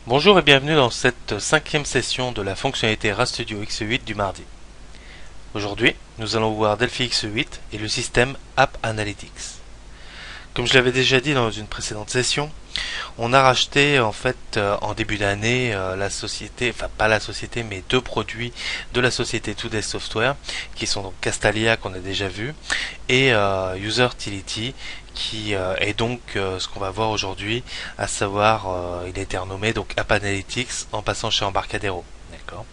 Bonjour et bienvenue dans cette cinquième session de la fonctionnalité RStudio X8 du mardi. Aujourd'hui, nous allons voir Delphi X8 et le système App Analytics. Comme je l'avais déjà dit dans une précédente session, on a racheté en fait en début d'année la société, enfin pas la société mais deux produits de la société Today Software qui sont donc Castalia qu'on a déjà vu et Usertility qui est donc ce qu'on va voir aujourd'hui, à savoir il a été renommé donc App Analytics en passant chez Embarcadero. D'accord.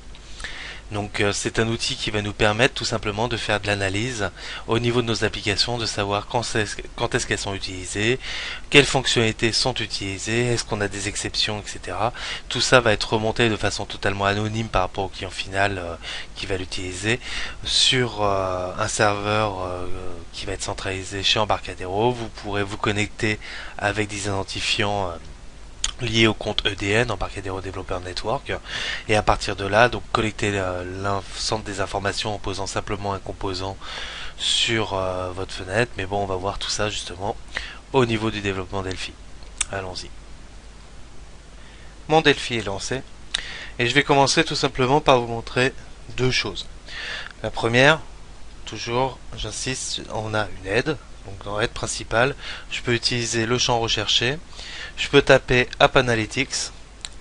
Donc c'est un outil qui va nous permettre tout simplement de faire de l'analyse au niveau de nos applications, de savoir quand est-ce qu'elles sont utilisées, quelles fonctionnalités sont utilisées, est-ce qu'on a des exceptions, etc. Tout ça va être remonté de façon totalement anonyme par rapport au client final qui va l'utiliser sur un serveur qui va être centralisé chez Embarcadero. Vous pourrez vous connecter avec des identifiants lié au compte EDN, Embarcadero Developer Network, et à partir de là, donc collecter l'ensemble des informations en posant simplement un composant sur votre fenêtre. Mais bon, on va voir tout ça justement au niveau du développement Delphi. Allons-y. Mon Delphi est lancé et je vais commencer tout simplement par vous montrer deux choses. La première, toujours, j'insiste, on a une aide. Donc dans l'aide principale, je peux utiliser le champ recherché, je peux taper App Analytics,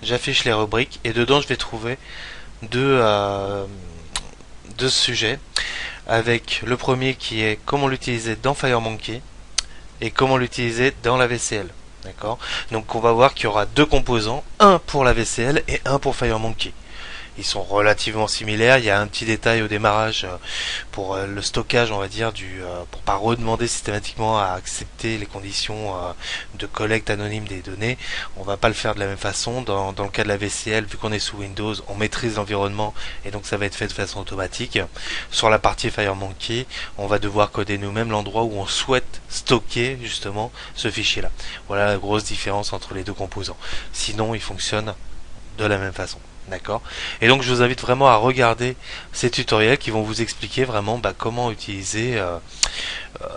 j'affiche les rubriques et dedans je vais trouver deux sujets, avec le premier qui est comment l'utiliser dans FireMonkey et comment l'utiliser dans la VCL. D'accord. Donc on va voir qu'il y aura deux composants, un pour la VCL et un pour FireMonkey. Ils sont relativement similaires. Il y a un petit détail au démarrage pour le stockage, on va dire, pour pas redemander systématiquement à accepter les conditions de collecte anonyme des données. On va pas le faire de la même façon. Dans le cas de la VCL, vu qu'on est sous Windows, on maîtrise l'environnement et donc ça va être fait de façon automatique. Sur la partie FireMonkey, on va devoir coder nous-mêmes l'endroit où on souhaite stocker justement ce fichier-là. Voilà la grosse différence entre les deux composants. Sinon, ils fonctionnent de la même façon. D'accord. Et donc je vous invite vraiment à regarder ces tutoriels qui vont vous expliquer vraiment comment utiliser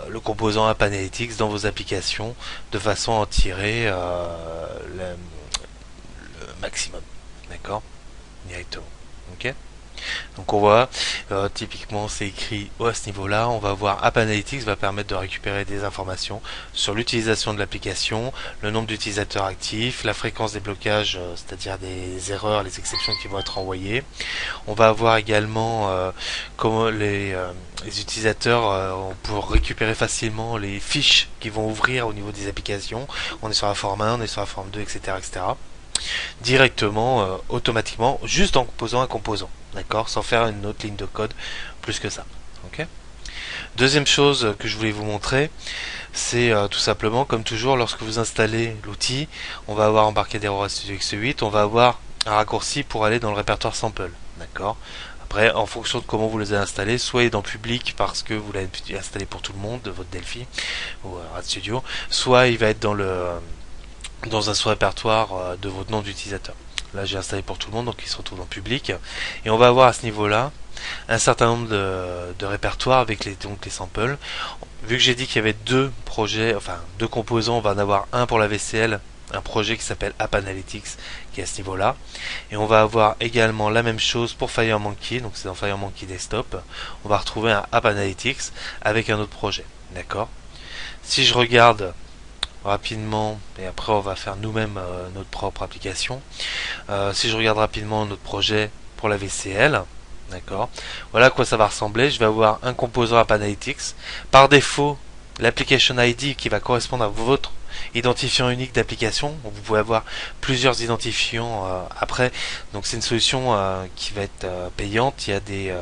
le composant App Analytics dans vos applications de façon à en tirer le maximum. D'accord. Directement. Ok. Donc on voit, typiquement c'est écrit à ce niveau-là, on va voir App Analytics va permettre de récupérer des informations sur l'utilisation de l'application, le nombre d'utilisateurs actifs, la fréquence des blocages, c'est-à-dire des erreurs, les exceptions qui vont être envoyées. On va avoir également comment les utilisateurs pour récupérer facilement les fiches qui vont ouvrir au niveau des applications. On est sur la forme 1, on est sur la forme 2, etc. etc. Directement, automatiquement, juste en posant un composant, d'accord, sans faire une autre ligne de code plus que ça. Ok. Deuxième chose que je voulais vous montrer, c'est tout simplement, comme toujours, lorsque vous installez l'outil, on va avoir Embarcadero RStudio X8, on va avoir un raccourci pour aller dans le répertoire sample, d'accord. Après, en fonction de comment vous les avez installés, soit il est dans public parce que vous l'avez installé pour tout le monde de votre Delphi ou RStudio, soit il va être dans un sous-répertoire de votre nom d'utilisateur. Là j'ai installé pour tout le monde, donc il se retrouve en public. Et on va avoir à ce niveau-là un certain nombre de répertoires avec donc les samples. Vu que j'ai dit qu'il y avait deux projets, enfin deux composants, on va en avoir un pour la VCL, un projet qui s'appelle App Analytics qui est à ce niveau-là. Et on va avoir également la même chose pour FireMonkey, donc c'est dans FireMonkey Desktop. On va retrouver un App Analytics avec un autre projet. D'accord. Si je regarde rapidement, et après on va faire nous-mêmes notre propre application. Si je regarde rapidement notre projet pour la VCL, d'accord, voilà à quoi ça va ressembler. Je vais avoir un composant App Analytics. Par défaut, l'application ID qui va correspondre à votre identifiant unique d'application. Vous pouvez avoir plusieurs identifiants après. Donc c'est une solution qui va être payante. Il y a des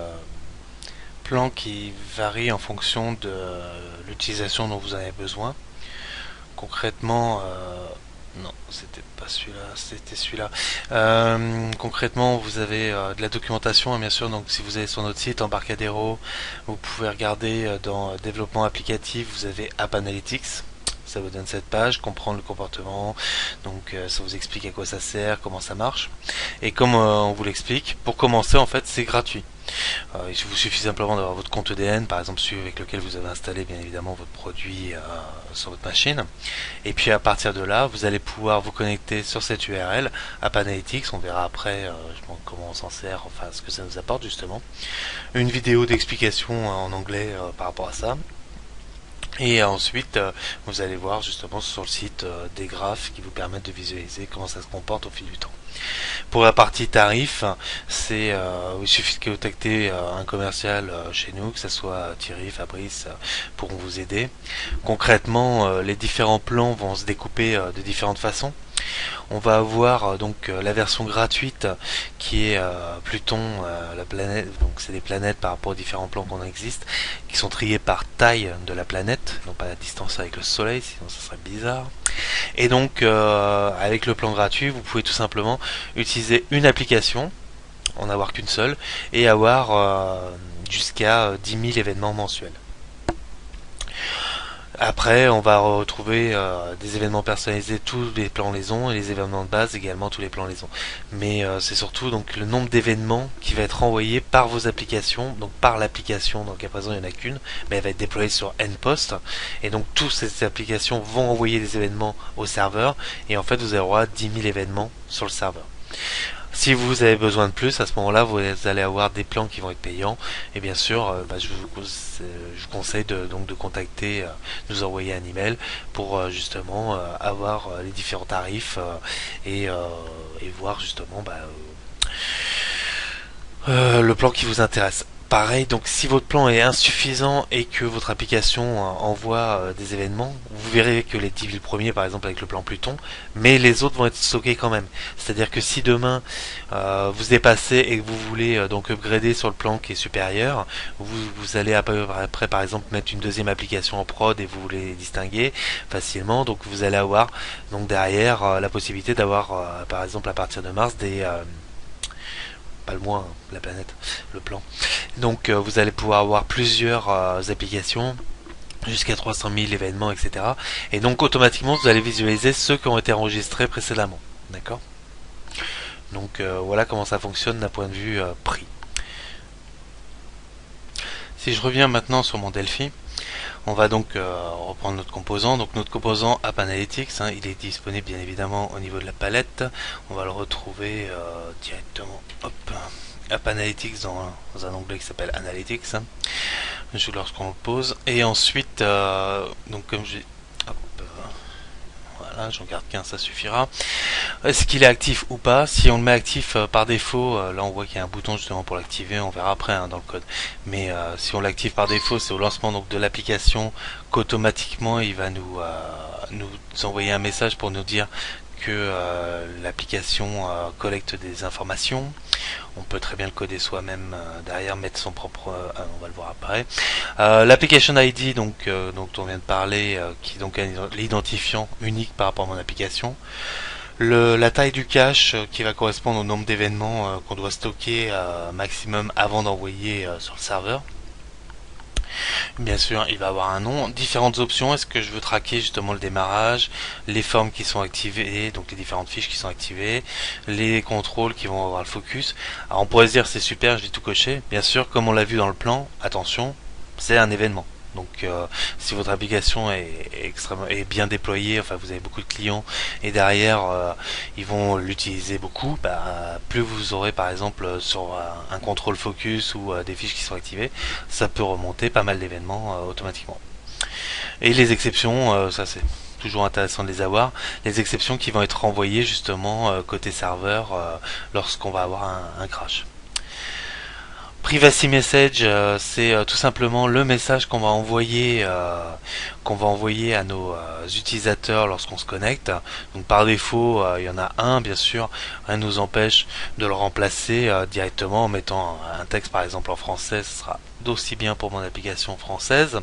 plans qui varient en fonction de l'utilisation dont vous en avez besoin. Concrètement, non, c'était pas celui-là, c'était celui-là. Concrètement, vous avez de la documentation, hein, bien sûr. Donc, si vous allez sur notre site Embarcadero, vous pouvez regarder dans développement applicatif, vous avez App Analytics. Ça vous donne cette page, comprendre le comportement, donc ça vous explique à quoi ça sert, comment ça marche. Et comme on vous l'explique, pour commencer en fait c'est gratuit. Il vous suffit simplement d'avoir votre compte EDN, par exemple celui avec lequel vous avez installé bien évidemment votre produit sur votre machine. Et puis à partir de là, vous allez pouvoir vous connecter sur cette URL App Analytics. On verra après comment on s'en sert, enfin ce que ça nous apporte justement. Une vidéo d'explication en anglais par rapport à ça. Et ensuite, vous allez voir justement sur le site des graphes qui vous permettent de visualiser comment ça se comporte au fil du temps. Pour la partie tarif, il suffit de contacter un commercial chez nous, que ce soit Thierry, Fabrice, pourront vous aider. Concrètement, les différents plans vont se découper de différentes façons. On va avoir la version gratuite qui est Pluton, la planète, donc c'est des planètes par rapport aux différents plans qu'on existe, qui sont triés par taille de la planète, non pas la distance avec le soleil, sinon ça serait bizarre. Et donc avec le plan gratuit, vous pouvez tout simplement utiliser une application, en avoir qu'une seule, et avoir jusqu'à 10 000 événements mensuels. Après, on va retrouver des événements personnalisés, tous les plans les ont, et les événements de base également, tous les plans les ont. Mais c'est surtout donc le nombre d'événements qui va être envoyé par vos applications, donc par l'application, donc à présent il n'y en a qu'une, mais elle va être déployée sur Npost, et donc toutes ces applications vont envoyer des événements au serveur, et en fait vous avez droit à 10 000 événements sur le serveur. Si vous avez besoin de plus, à ce moment-là, vous allez avoir des plans qui vont être payants. Et bien sûr, je vous conseille de contacter, nous envoyer un email pour justement avoir les différents tarifs et voir justement le plan qui vous intéresse. Pareil, donc si votre plan est insuffisant et que votre application envoie des événements, vous verrez que les 10 000 premiers, par exemple avec le plan Pluton, mais les autres vont être stockés quand même. C'est-à-dire que si demain vous dépassez et que vous voulez donc upgrader sur le plan qui est supérieur, vous allez après par exemple mettre une deuxième application en prod et vous voulez distinguer facilement. Donc vous allez avoir donc derrière la possibilité d'avoir par exemple à partir de mars des pas le moins, la planète, le plan. Donc vous allez pouvoir avoir plusieurs applications, jusqu'à 300 000 événements, etc. Et donc automatiquement vous allez visualiser ceux qui ont été enregistrés précédemment. D'accord ? Donc voilà comment ça fonctionne d'un point de vue prix. Si je reviens maintenant sur mon Delphi, on va donc reprendre notre composant. Donc notre composant App Analytics, il est disponible bien évidemment au niveau de la palette. On va le retrouver directement. Hop, App Analytics dans un onglet qui s'appelle Analytics. Lorsqu'on le pose. Et ensuite, donc comme j'ai, voilà, j'en garde qu'un, ça suffira. Est-ce qu'il est actif ou pas? Si on le met actif par défaut, là on voit qu'il y a un bouton justement pour l'activer, on verra après dans le code. Mais si on l'active par défaut, c'est au lancement donc de l'application qu'automatiquement il va nous envoyer un message pour nous dire que l'application collecte des informations. On peut très bien le coder soi-même derrière, mettre son propre, on va le voir après. L'application ID dont on vient de parler, qui est donc l'identifiant unique par rapport à mon application. La taille du cache qui va correspondre au nombre d'événements qu'on doit stocker maximum avant d'envoyer sur le serveur. Bien sûr, il va avoir un nom, différentes options. Est-ce que je veux traquer justement le démarrage, les formes qui sont activées, donc les différentes fiches qui sont activées, les contrôles qui vont avoir le focus. Alors on pourrait se dire c'est super, je vais tout cocher. Bien sûr, comme on l'a vu dans le plan, attention, c'est un événement. Donc si votre application est bien déployée, enfin vous avez beaucoup de clients et derrière ils vont l'utiliser beaucoup, plus vous aurez par exemple sur un contrôle focus ou des fiches qui sont activées, ça peut remonter pas mal d'événements automatiquement. Et les exceptions, ça c'est toujours intéressant de les avoir, les exceptions qui vont être renvoyées justement côté serveur lorsqu'on va avoir un crash. Privacy message, c'est tout simplement le message qu'on va envoyer à nos utilisateurs lorsqu'on se connecte. Donc par défaut, il y en a un bien sûr, rien ne nous empêche de le remplacer directement en mettant un texte par exemple en français, ce sera d'aussi bien pour mon application française.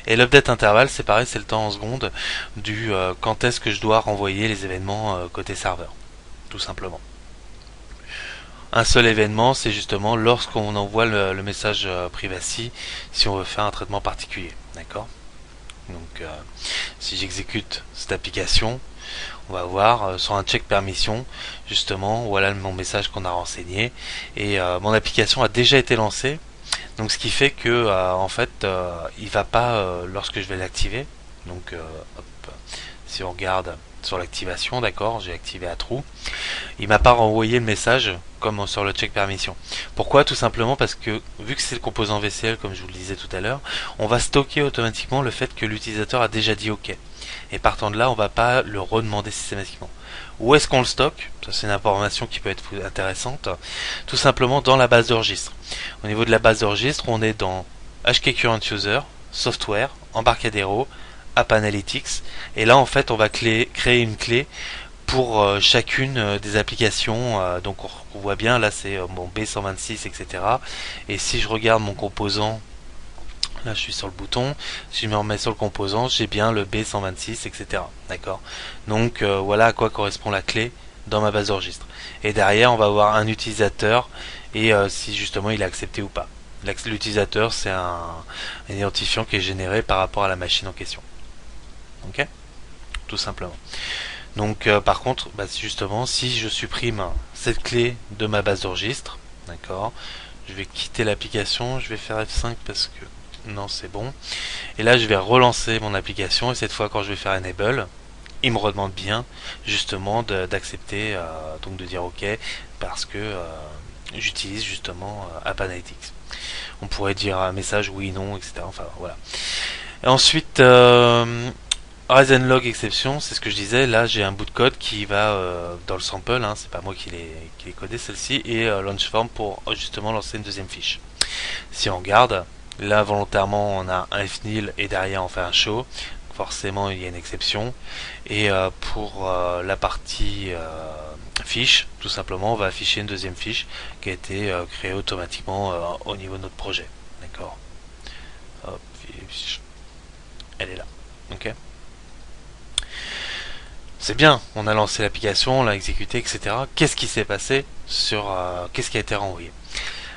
Et l'update intervalle, c'est pareil, c'est le temps en secondes du quand est-ce que je dois renvoyer les événements côté serveur, tout simplement. Un seul événement, c'est justement lorsqu'on envoie le message privacy, si on veut faire un traitement particulier. D'accord ? Donc si j'exécute cette application, on va voir sur un check permission, justement, voilà mon message qu'on a renseigné, et mon application a déjà été lancée. Donc ce qui fait que en fait il va pas lorsque je vais l'activer. Donc hop, si on regarde sur l'activation, d'accord, j'ai activé à true, il m'a pas renvoyé le message comme sur le check permission. Pourquoi? Tout simplement parce que vu que c'est le composant VCL comme je vous le disais tout à l'heure, on va stocker automatiquement le fait que l'utilisateur a déjà dit OK. Et partant de là, on va pas le redemander systématiquement. Où est-ce qu'on le stocke? Ça, c'est une information qui peut être intéressante. Tout simplement dans la base de registre. Au niveau de la base de registre, on est dans HK Current User, Software, Embarcadero, App Analytics. Et là, en fait, on va créer une clé pour chacune des applications. Donc, on voit bien, là, c'est mon B126, etc. Et si je regarde mon composant, là, je suis sur le bouton. Si je me remets sur le composant, j'ai bien le B126, etc. D'accord. Donc, voilà à quoi correspond la clé dans ma base de registre. Et derrière, on va avoir un utilisateur et si justement il a accepté ou pas. L'utilisateur, c'est un identifiant qui est généré par rapport à la machine en question. Ok, tout simplement. Donc, par contre, justement, si je supprime cette clé de ma base de registre, d'accord, je vais quitter l'application, je vais faire F5 parce que non, c'est bon. Et là, je vais relancer mon application et cette fois, quand je vais faire Enable, il me redemande bien justement d'accepter, donc de dire OK parce que j'utilise justement App Analytics. On pourrait dire un message oui, non, etc. Enfin voilà. Et ensuite, Rise and Log Exception, c'est ce que je disais. Là, j'ai un bout de code qui va dans le sample, hein, c'est pas moi qui l'ai codé celle-ci, et launch form pour justement lancer une deuxième fiche. Si on regarde, là volontairement on a un fnil et derrière on fait un show. Forcément il y a une exception. Et pour la partie fiche, tout simplement on va afficher une deuxième fiche qui a été créée automatiquement au niveau de notre projet. D'accord. Hop, elle est là. Ok. C'est bien, on a lancé l'application, on l'a exécuté, etc. Qu'est-ce qui s'est passé sur qu'est-ce qui a été renvoyé?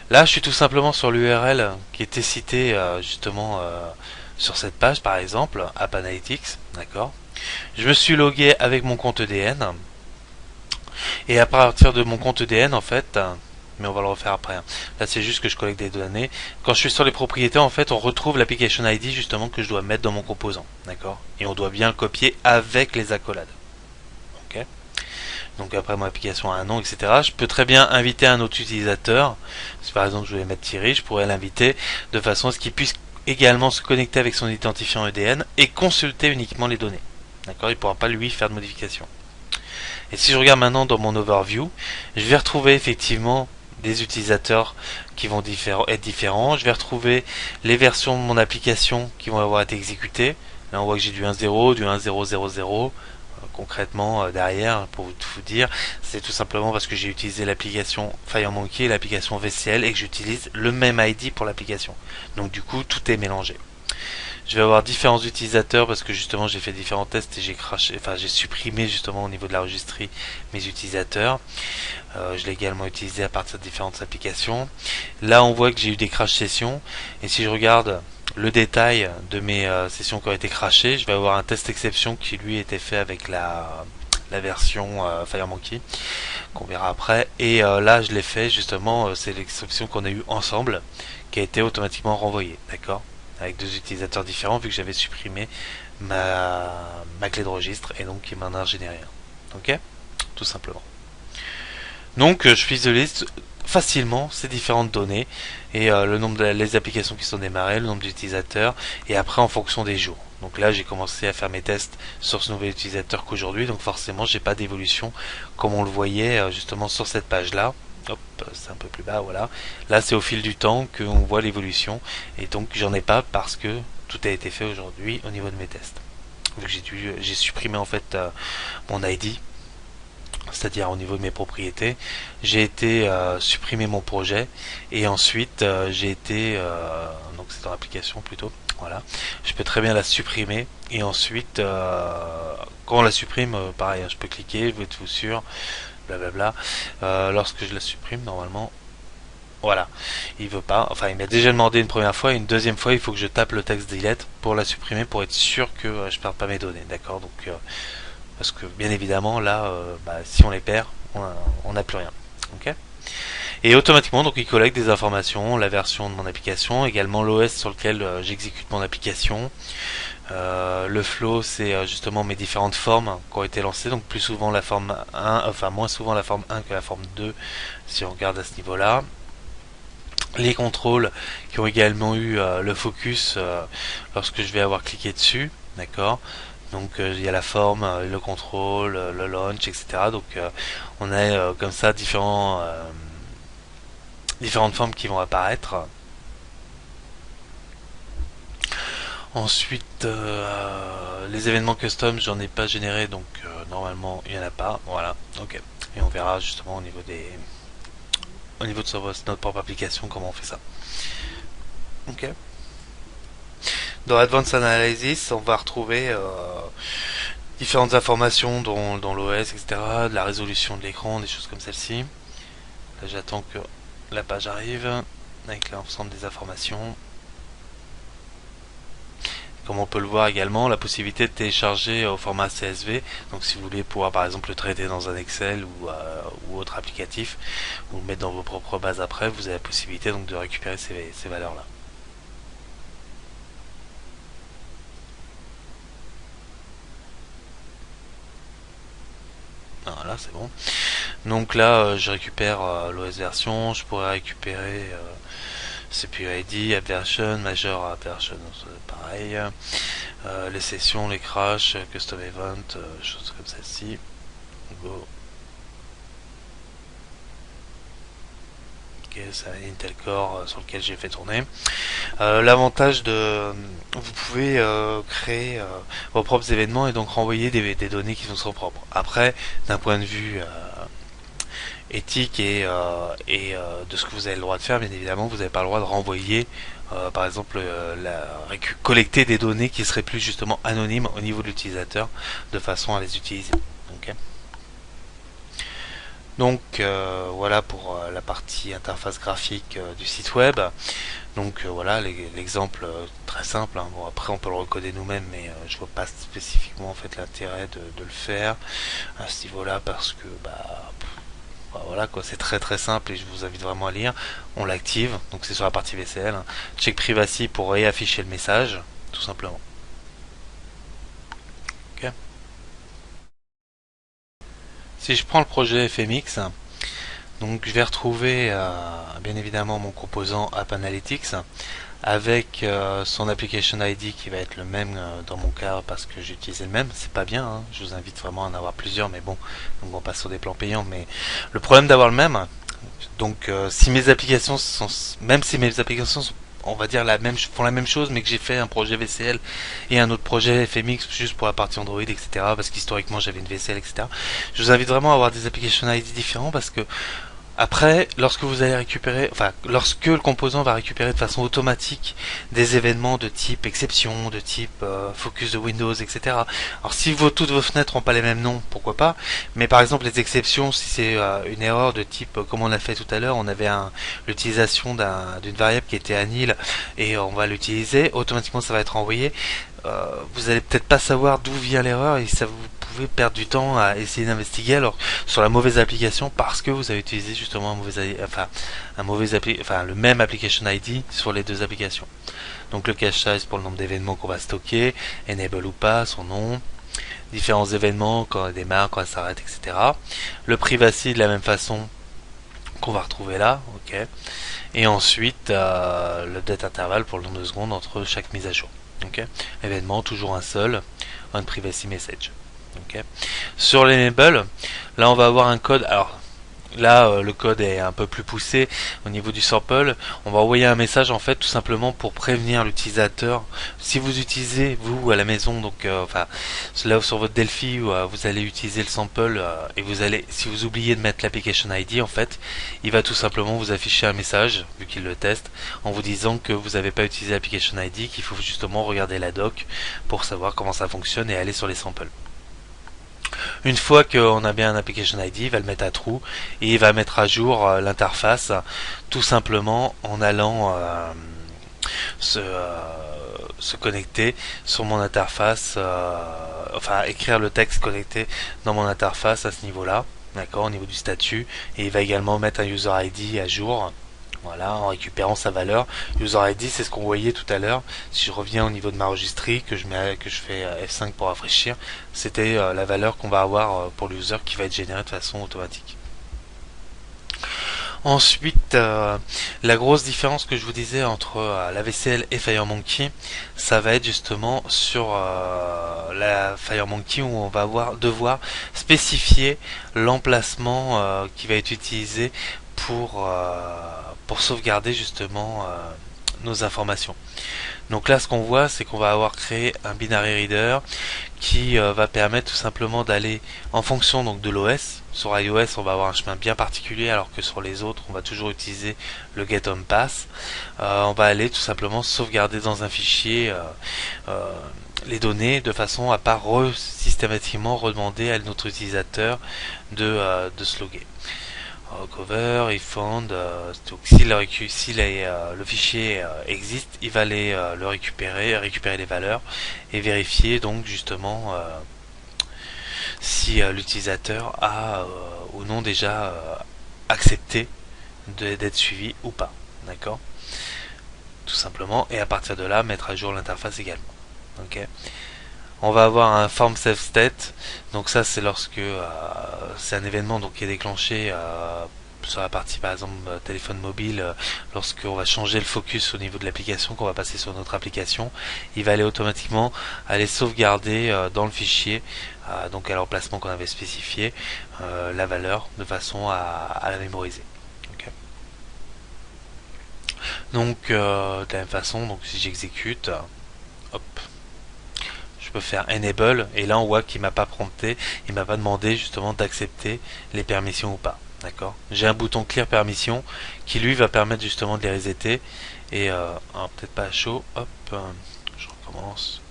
Là, je suis tout simplement sur l'URL qui était citée justement sur cette page, par exemple, App Analytics, d'accord. Je me suis logué avec mon compte EDN, et à partir de mon compte EDN, en fait, mais on va le refaire après. Hein. Là, c'est juste que je collecte des données. Quand je suis sur les propriétés, en fait, on retrouve l'application ID justement que je dois mettre dans mon composant, d'accord. Et on doit bien le copier avec les accolades. Ok. Donc après mon application a un nom, etc. Je peux très bien inviter un autre utilisateur. Si par exemple je voulais mettre Thierry, je pourrais l'inviter de façon à ce qu'il puisse également se connecter avec son identifiant EDN et consulter uniquement les données. D'accord, il ne pourra pas lui faire de modification. Et si je regarde maintenant dans mon overview, je vais retrouver effectivement des utilisateurs qui vont être différents. Je vais retrouver les versions de mon application qui vont avoir été exécutées. Là on voit que j'ai du 1.0, du 1.0.0.0. Concrètement derrière, pour vous dire, c'est tout simplement parce que j'ai utilisé l'application FireMonkey et l'application VCL et que j'utilise le même ID pour l'application. Donc du coup, tout est mélangé. Je vais avoir différents utilisateurs parce que justement j'ai fait différents tests et j'ai supprimé justement au niveau de la registrie mes utilisateurs. Je l'ai également utilisé à partir de différentes applications. Là, on voit que j'ai eu des crash sessions et si je regarde le détail de mes sessions qui ont été crashées, je vais avoir un test exception qui lui était fait avec la version FireMonkey qu'on verra après, et là je l'ai fait justement, c'est l'exception qu'on a eu ensemble qui a été automatiquement renvoyée, d'accord, avec deux utilisateurs différents vu que j'avais supprimé ma clé de registre et donc il m'en a généré un. Ok, tout simplement. Donc je suis isolé facilement ces différentes données et le nombre les applications qui sont démarrées, le nombre d'utilisateurs et après en fonction des jours. Donc là j'ai commencé à faire mes tests sur ce nouvel utilisateur qu'aujourd'hui, donc forcément j'ai pas d'évolution comme on le voyait justement sur cette page là. Hop, c'est un peu plus bas, voilà. Là c'est au fil du temps qu'on voit l'évolution et donc j'en ai pas parce que tout a été fait aujourd'hui au niveau de mes tests. Vu que j'ai supprimé en fait mon ID, c'est-à-dire au niveau de mes propriétés, j'ai été supprimer mon projet et ensuite j'ai été donc c'est dans l'application plutôt, voilà, je peux très bien la supprimer et ensuite quand on la supprime pareil, je peux cliquer, je vais être tout sûr, blablabla. Lorsque je la supprime normalement Voilà, il veut pas. Enfin, il m'a déjà demandé une première fois, une deuxième fois, il faut que je tape le texte delete pour la supprimer, pour être sûr que je perde pas mes données, d'accord. Donc, parce que bien évidemment, là, si on les perd, on n'a plus rien. Ok. Et automatiquement, donc, il collecte des informations, la version de mon application, également l'OS sur lequel j'exécute mon application. Le flow, c'est justement mes différentes formes qui ont été lancées, donc plus souvent la forme 1, enfin moins souvent la forme 1 que la forme 2, si on regarde à ce niveau-là. Les contrôles qui ont également eu le focus lorsque je vais avoir cliqué dessus, d'accord. Donc il y a la forme, le contrôle, le launch, etc. Donc on a comme ça différentes formes qui vont apparaître. Ensuite, les événements custom, j'en ai pas généré, donc normalement il y en a pas. Voilà, ok. Et on verra justement au niveau de notre propre application comment on fait ça. Ok. Dans Advanced Analysis, on va retrouver différentes informations dont l'OS, etc., de la résolution de l'écran, des choses comme celle-ci. Là, j'attends que la page arrive avec l'ensemble des informations. Comme on peut le voir également, la possibilité de télécharger au format CSV. Donc si vous voulez pouvoir par exemple le traiter dans un Excel ou autre applicatif, ou le mettre dans vos propres bases après, vous avez la possibilité donc de récupérer ces valeurs-là. Voilà, c'est bon. Donc là, je récupère l'OS version, je pourrais récupérer CPU ID, App Version, Major App Version, pareil. Les sessions, les crashs, Custom Event, choses comme celle-ci. Go. Ok, c'est un Intel Core sur lequel j'ai fait tourner. L'avantage vous pouvez créer vos propres événements et donc renvoyer des données qui sont propres. Après, d'un point de vue éthique de ce que vous avez le droit de faire, bien évidemment, vous n'avez pas le droit de renvoyer, par exemple, collecter des données qui seraient plus justement anonymes au niveau de l'utilisateur, de façon à les utiliser. Okay. Donc voilà pour la partie interface graphique du site web. Donc voilà l'exemple très simple. Hein. Bon, après on peut le recoder nous-mêmes, mais je vois pas spécifiquement en fait l'intérêt de le faire à ce niveau-là parce que voilà quoi, c'est très très simple et je vous invite vraiment à lire. On l'active, donc c'est sur la partie VCL. Hein. Check privacy pour réafficher le message, tout simplement. Okay. Si je prends le projet FMX, donc je vais retrouver bien évidemment mon composant App Analytics avec son application ID qui va être le même dans mon cas parce que j'ai utilisé le même. C'est pas bien, hein. Je vous invite vraiment à en avoir plusieurs, mais bon, donc on passe sur des plans payants. Mais le problème d'avoir le même, donc si mes applications sont, même si mes applications sont, on va dire font la même chose, mais que j'ai fait un projet VCL et un autre projet FMX juste pour la partie Android, etc. Parce qu'historiquement j'avais une VCL, etc. Je vous invite vraiment à avoir des application ID différents parce que après, lorsque vous allez récupérer, enfin, lorsque le composant va récupérer de façon automatique des événements de type exception, de type focus de Windows, etc. Alors, si toutes vos fenêtres n'ont pas les mêmes noms, pourquoi pas. Mais par exemple, les exceptions, si c'est une erreur de type, comme on a fait tout à l'heure, on avait l'utilisation d'une variable qui était annihile et on va l'utiliser, automatiquement ça va être envoyé. Vous allez peut-être pas savoir d'où vient l'erreur et ça vous pouvez perdre du temps à essayer d'investiguer alors sur la mauvaise application parce que vous avez utilisé justement le même application ID sur les deux applications. Donc le cache size pour le nombre d'événements qu'on va stocker, enable ou pas, son nom, différents événements quand elle démarre, quand elle s'arrête, etc. Le privacy de la même façon qu'on va retrouver là, ok. Et ensuite le date intervalle pour le nombre de secondes entre chaque mise à jour. Okay. Événement, toujours un seul, on privacy message. Okay. Sur l'enable, là on va avoir un code. Alors là, le code est un peu plus poussé au niveau du sample. On va envoyer un message en fait tout simplement pour prévenir l'utilisateur. Si vous utilisez vous à la maison, donc là sur votre Delphi, vous allez utiliser le sample et si vous oubliez de mettre l'application ID, en fait, il va tout simplement vous afficher un message vu qu'il le teste en vous disant que vous n'avez pas utilisé l'application ID, qu'il faut justement regarder la doc pour savoir comment ça fonctionne et aller sur les samples. Une fois qu'on a bien un application ID, il va le mettre à true et il va mettre à jour l'interface tout simplement en allant se, euh, se connecter sur mon interface, enfin écrire le texte connecté dans mon interface à ce niveau-là, d'accord, au niveau du statut, et il va également mettre un user ID à jour. Voilà, en récupérant sa valeur. User ID, c'est ce qu'on voyait tout à l'heure. Si je reviens au niveau de ma registrie, que je fais F5 pour rafraîchir, c'était la valeur qu'on va avoir pour l'user qui va être générée de façon automatique. Ensuite, la grosse différence que je vous disais entre la VCL et FireMonkey, ça va être justement sur la FireMonkey où on va devoir spécifier l'emplacement qui va être utilisé pour sauvegarder justement nos informations. Donc là, ce qu'on voit, c'est qu'on va avoir créé un binary reader qui va permettre tout simplement d'aller en fonction donc de l'OS. Sur iOS, on va avoir un chemin bien particulier, alors que sur les autres, on va toujours utiliser le getOnPath. On va aller tout simplement sauvegarder dans un fichier les données de façon à pas systématiquement redemander à notre utilisateur de se loguer. Cover, if found, donc si le fichier existe, il va aller le récupérer les valeurs et vérifier donc justement si l'utilisateur a ou non déjà accepté d'être suivi ou pas, d'accord, tout simplement, et à partir de là mettre à jour l'interface également. Ok. On va avoir un form save state, donc ça c'est lorsque c'est un événement donc qui est déclenché sur la partie par exemple téléphone mobile, lorsqu'on va changer le focus au niveau de l'application, qu'on va passer sur notre application, il va aller automatiquement aller sauvegarder dans le fichier, donc à l'emplacement qu'on avait spécifié, la valeur de façon à la mémoriser. Okay. Donc de la même façon, donc si j'exécute, hop, je peux faire enable et là on voit qu'il m'a pas prompté, il m'a pas demandé justement d'accepter les permissions ou pas. D'accord. J'ai un bouton clear permission qui lui va permettre justement de les resetter et peut-être pas à chaud. Hop, je recommence.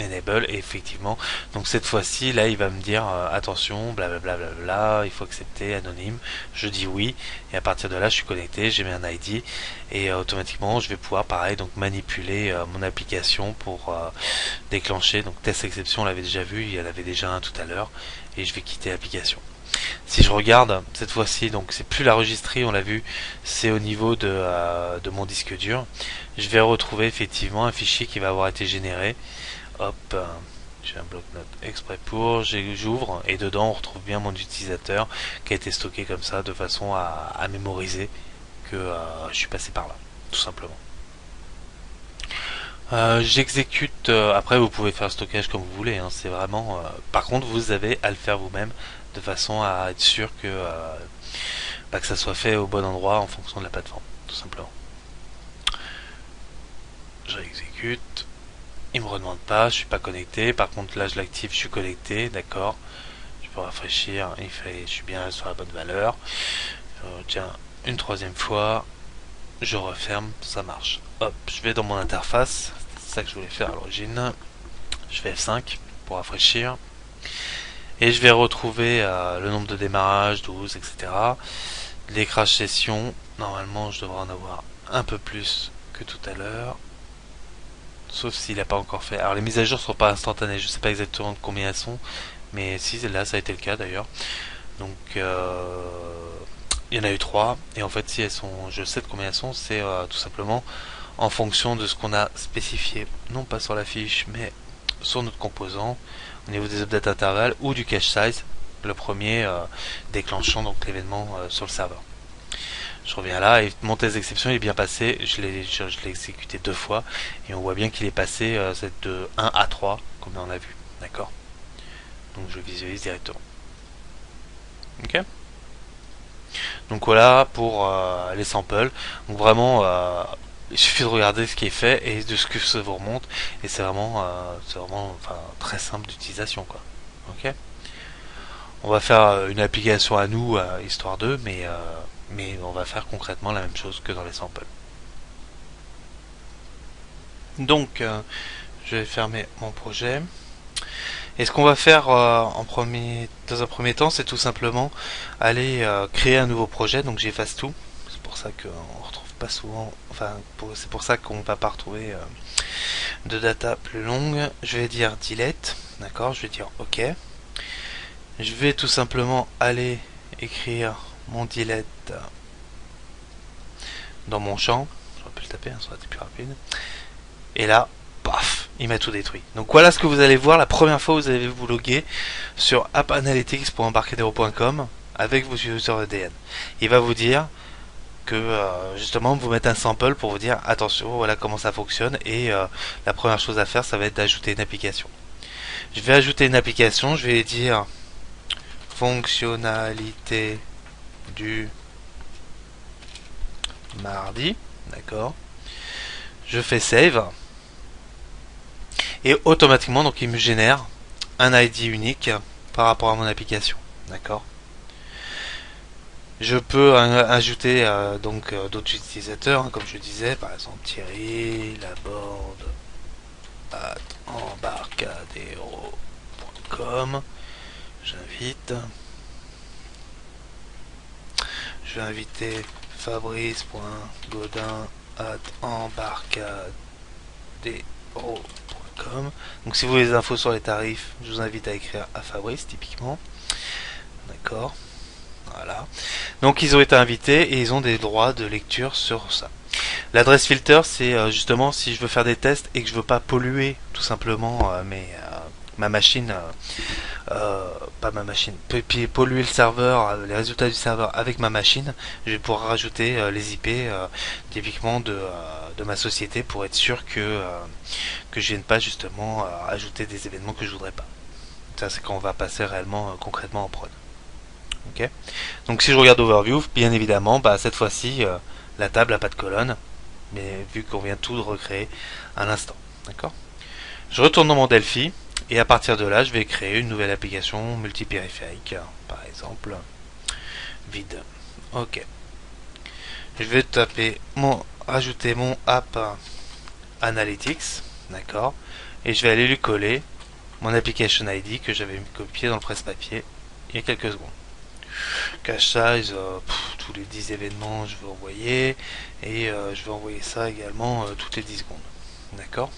Enable et effectivement donc cette fois-ci là il va me dire attention blablabla bla bla bla, il faut accepter anonyme, je dis oui et à partir de là je suis connecté, j'ai mis un ID et automatiquement je vais pouvoir pareil donc manipuler mon application pour déclencher donc test exception, on l'avait déjà vu, il y en avait déjà un tout à l'heure et je vais quitter l'application. Si je regarde cette fois-ci, donc c'est plus la registrie, on l'a vu, c'est au niveau de mon disque dur, je vais retrouver effectivement un fichier qui va avoir été généré. Hop, j'ai un bloc-notes exprès pour, j'ouvre et dedans on retrouve bien mon utilisateur qui a été stocké comme ça de façon à mémoriser que je suis passé par là, tout simplement. J'exécute, après vous pouvez faire le stockage comme vous voulez, hein, c'est vraiment... par contre vous avez à le faire vous-même de façon à être sûr que ça soit fait au bon endroit en fonction de la plateforme, tout simplement. Je réexécute. Il me redemande pas, je suis pas connecté. Par contre là je l'active, je suis connecté, d'accord. Je peux rafraîchir, je suis bien sur la bonne valeur. Tiens, une troisième fois, je referme, ça marche. Hop, je vais dans mon interface, c'est ça que je voulais faire à l'origine. Je fais F5 pour rafraîchir. Et je vais retrouver le nombre de démarrage, 12, etc. Les crash sessions, normalement je devrais en avoir un peu plus que tout à l'heure. Sauf s'il n'a pas encore fait. Alors les mises à jour sont pas instantanées, je sais pas exactement de combien elles sont, mais si là ça a été le cas d'ailleurs. Donc il y en a eu 3 et en fait si elles sont, je sais de combien elles sont, c'est tout simplement en fonction de ce qu'on a spécifié, non pas sur la fiche mais sur notre composant, au niveau des updates intervalles ou du cache size, le premier déclenchant donc l'événement sur le serveur. Je reviens là et mon test d'exception est bien passé, je l'ai exécuté 2 fois et on voit bien qu'il est passé de 1 à 3 comme on a vu, d'accord. Donc je visualise directement. Ok. Donc voilà pour les samples. Donc vraiment il suffit de regarder ce qui est fait et de ce que ça vous remonte et c'est vraiment enfin, très simple d'utilisation quoi. Ok. On va faire une application à nous histoire d'eux, mais on va faire concrètement la même chose que dans les samples. Donc je vais fermer mon projet Et ce qu'on va faire dans un premier temps, c'est tout simplement aller créer un nouveau projet. Donc j'efface tout. C'est pour ça qu'on retrouve pas souvent. Enfin, c'est pour ça qu'on va pas retrouver de data plus longue. Je vais dire delete. D'accord. Je vais dire OK. Je vais tout simplement aller écrire mon delete dans mon champ. J'aurais pu le taper, ça aurait été plus rapide. Et là, paf, il m'a tout détruit. Donc voilà ce que vous allez voir la première fois que vous allez vous loguer sur appanalytics.embarcadero.com avec vos users EDN. Il va vous dire que justement vous mettez un sample pour vous dire attention, voilà comment ça fonctionne, et la première chose à faire, ça va être d'ajouter une application. Je vais ajouter une application, je vais dire fonctionnalité du mardi, d'accord. Je fais save et automatiquement donc il me génère un ID unique par rapport à mon application, d'accord. Je peux ajouter donc d'autres utilisateurs, hein, comme je disais, par exemple Thierry, Laborde, embarcadero.com. J'invite. Je vais inviter fabrice.godin@embarcadero.com. Donc si vous voulez des infos sur les tarifs, je vous invite à écrire à Fabrice typiquement. D'accord. Voilà. Donc ils ont été invités et ils ont des droits de lecture sur ça. L'adresse filter, c'est justement si je veux faire des tests et que je veux pas polluer tout simplement ma machine, pas ma machine, puis polluer le serveur, les résultats du serveur avec ma machine, je vais pouvoir rajouter les IP typiquement de ma société pour être sûr que je vienne pas justement ajouter des événements que je voudrais pas. Ça c'est quand on va passer réellement concrètement en prod. Ok. Donc si je regarde Overview, bien évidemment, bah, cette fois-ci, la table n'a pas de colonne, mais vu qu'on vient tout de recréer à l'instant. D'accord. Je retourne dans mon Delphi, et à partir de là, je vais créer une nouvelle application multipériphérique, par exemple, vide. Ok. Je vais rajouter mon app Analytics, d'accord, et je vais aller lui coller mon application ID que j'avais copié dans le presse-papier il y a quelques secondes. Cache size, tous les 10 événements je vais envoyer, et je vais envoyer ça également toutes les 10 secondes. D'accord.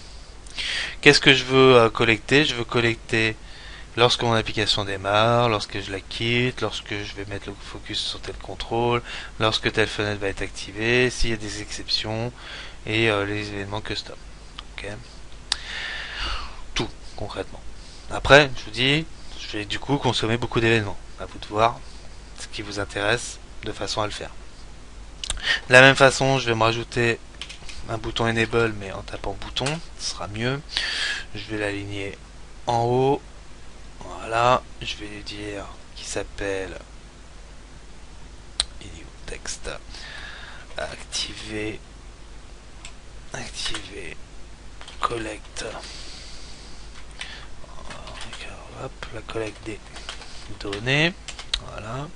Qu'est-ce que je veux collecter? Je veux collecter lorsque mon application démarre, lorsque je la quitte, lorsque je vais mettre le focus sur tel contrôle, lorsque telle fenêtre va être activée, s'il y a des exceptions, et les événements custom. Ok. Tout, concrètement. Après, je vous dis, je vais du coup consommer beaucoup d'événements. À vous de voir ce qui vous intéresse de façon à le faire. De la même façon, je vais me rajouter un bouton enable, mais en tapant bouton, ce sera mieux. Je vais l'aligner en haut. Voilà, je vais lui dire qu'il s'appelle texte activer collect. Hop, la collecte des données. Voilà.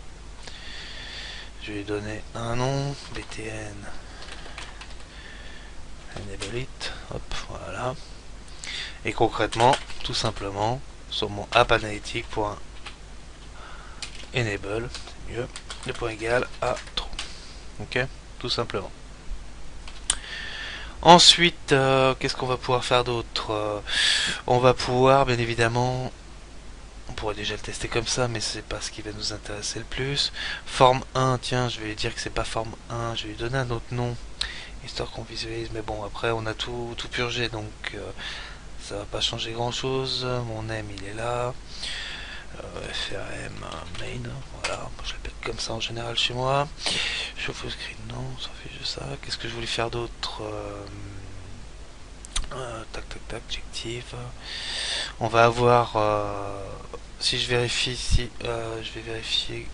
Je vais lui donner un nom, btn enable it. Hop, voilà. Et concrètement, tout simplement, sur mon app analytique.enable, c'est mieux, le point égal à true. Ok, tout simplement. Ensuite, qu'est-ce qu'on va pouvoir faire d'autre? On va pouvoir, bien évidemment, on pourrait déjà le tester comme ça, mais c'est pas ce qui va nous intéresser le plus. Forme 1, tiens, je vais lui dire que c'est pas forme 1, je vais lui donner un autre nom, histoire qu'on visualise, mais bon, après on a tout purgé, donc ça va pas changer grand chose. Mon name il est là, FRM main, voilà, je l'appelle comme ça en général chez moi. Chauffe au screen, non, on s'en fiche de ça. Qu'est-ce que je voulais faire d'autre? Tac, objectif. On va avoir, si je vérifie ici, je vais vérifier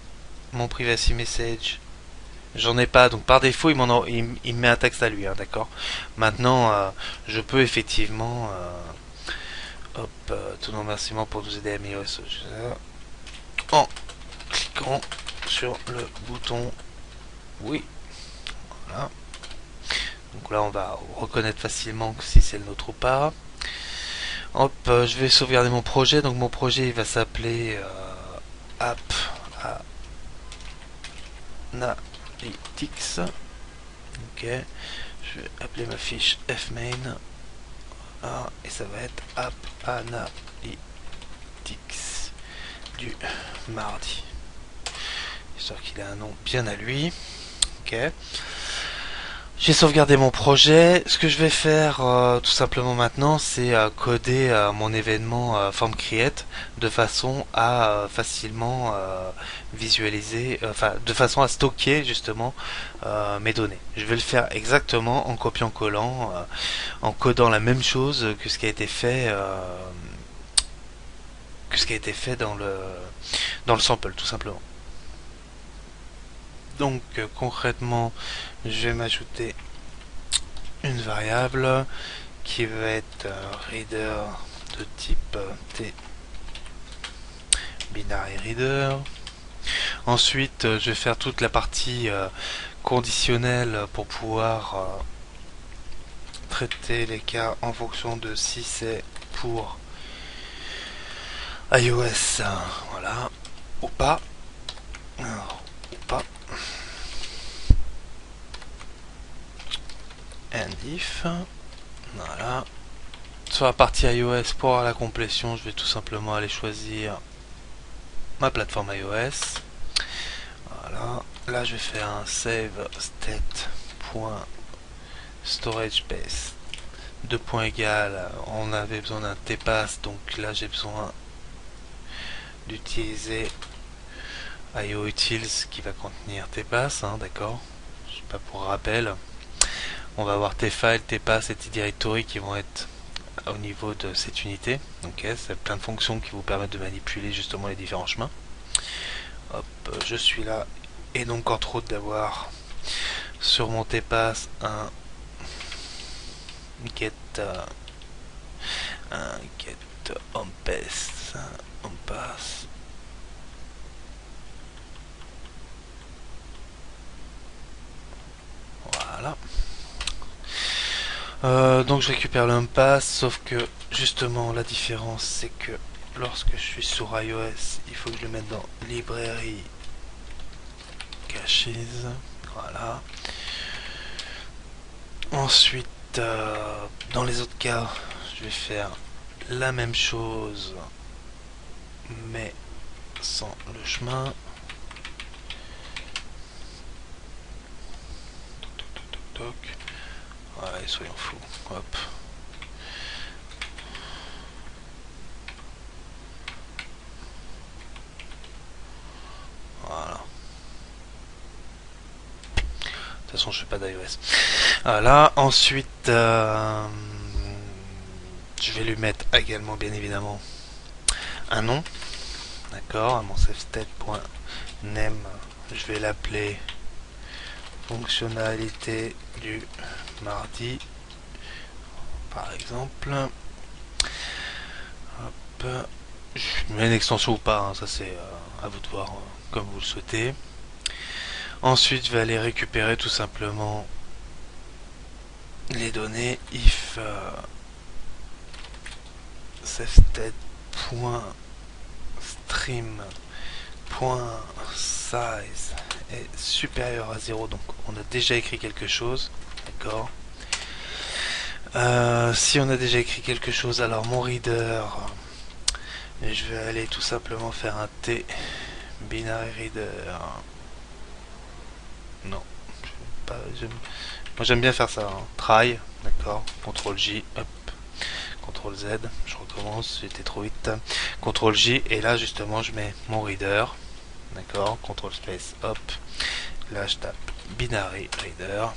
mon privacy message. J'en ai pas, donc par défaut il me met un texte à lui, hein, d'accord. Maintenant, je peux effectivement, tout nos remerciements pour nous aider à améliorer ce jeu en cliquant sur le bouton oui. Voilà. Donc là on va reconnaître facilement si c'est le nôtre ou pas. Hop, je vais sauvegarder mon projet. Donc mon projet il va s'appeler App Analytics. Ok, je vais appeler ma fiche fmain. Ah, et ça va être App Analytics du mardi. Histoire qu'il ait un nom bien à lui. Ok. J'ai sauvegardé mon projet. Ce que je vais faire tout simplement maintenant, c'est coder mon événement form create de façon à facilement visualiser, enfin de façon à stocker justement mes données. Je vais le faire exactement en copiant-collant, en codant la même chose que ce qui a été fait, dans le sample tout simplement. Donc concrètement, je vais m'ajouter une variable qui va être reader de type T binary reader. Ensuite, je vais faire toute la partie conditionnelle pour pouvoir traiter les cas en fonction de si c'est pour iOS, voilà, ou pas. Alors, ou pas. And if, voilà. Sur la partie iOS, pour avoir la complétion, je vais tout simplement aller choisir ma plateforme iOS. Voilà. Là, je vais faire un save state.storagebase. Deux points égal, on avait besoin d'un tpass, donc là j'ai besoin d'utiliser IOUtils qui va contenir tpass, d'accord. Je sais pas, pour rappel, on va avoir tfile, tpass et tdirectory qui vont être au niveau de cette unité. Ok, c'est plein de fonctions qui vous permettent de manipuler justement les différents chemins. Hop, je suis là, et donc entre autres d'avoir sur mon tpass un get on pass. Voilà. Donc je récupère le pass, sauf que justement la différence c'est que lorsque je suis sur iOS, il faut que je le mette dans librairie caches. Voilà. Ensuite, dans les autres cas, je vais faire la même chose, mais sans le chemin. Ouais, soyons fous. Hop. Voilà. De toute façon, je fais pas d'iOS. Voilà. Ensuite, je vais lui mettre également, bien évidemment, un nom. D'accord. À mon savestate.name, je vais l'appeler fonctionnalité du mardi, par exemple. Hop. Je mets une extension ou pas, hein, ça c'est à vous de voir comme vous le souhaitez. Ensuite, je vais aller récupérer tout simplement les données if savestate.stream.size est supérieur à 0, donc on a déjà écrit quelque chose, d'accord. Si on a déjà écrit quelque chose, alors mon reader, je vais aller tout simplement faire un T binary reader. Non, pas, moi j'aime bien faire ça, hein. Try, d'accord, CTRL J, hop, CTRL Z, je recommence, j'étais trop vite, CTRL J, et là justement je mets mon reader, d'accord, CTRL space, hop, là je tape binary reader,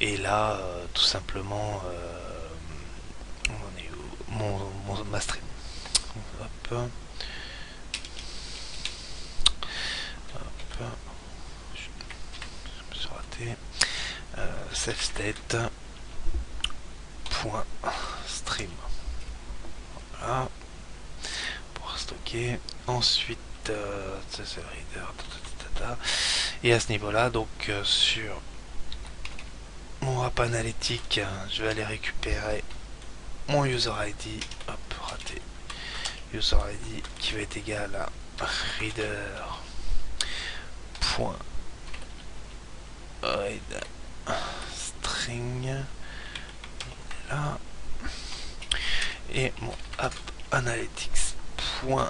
et là tout simplement, on en est où, ma stream, hop, hop, je me suis raté, savestate.stream. Voilà, pour stocker. Ensuite, c'est le reader. Et à ce niveau-là, donc sur mon app analytique, je vais aller récupérer mon user ID, hop, raté, user ID qui va être égal à reader.read string là, et mon app analytics point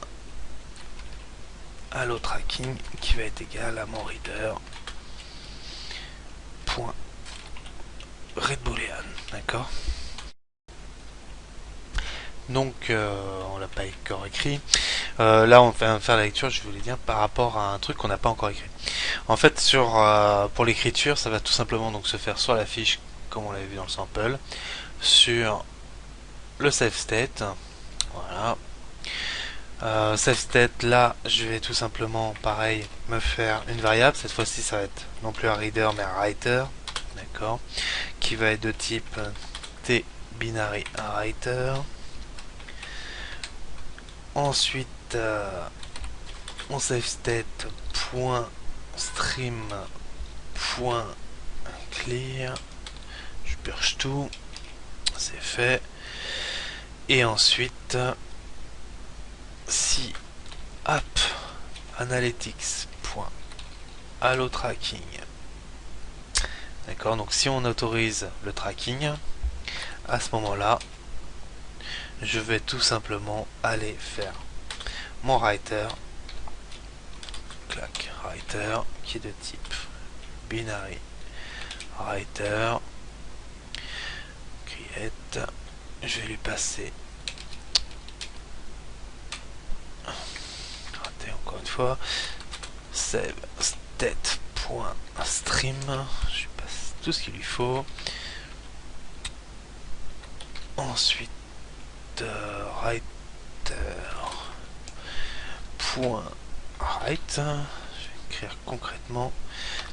allo tracking qui va être égal à mon reader point read boolean, d'accord. Donc on l'a pas encore écrit. Là on va faire la lecture, je voulais dire, par rapport à un truc qu'on n'a pas encore écrit. En fait, pour l'écriture, ça va tout simplement donc se faire sur la fiche, comme on l'avait vu dans le sample, sur le save state. Voilà. Save state, là, je vais tout simplement, pareil, me faire une variable. Cette fois-ci, ça va être non plus un reader, mais un writer, d'accord, qui va être de type t binary writer. Ensuite, on save state point stream point clear, je purge tout, c'est fait. Et ensuite, si app analytics point allo tracking, d'accord, donc si on autorise le tracking, à ce moment là je vais tout simplement aller faire mon writer, clac, writer qui est de type binary writer create, je vais lui passer raté encore une fois, save state.stream, je lui passe tout ce qu'il lui faut. Ensuite writer point write, je vais écrire concrètement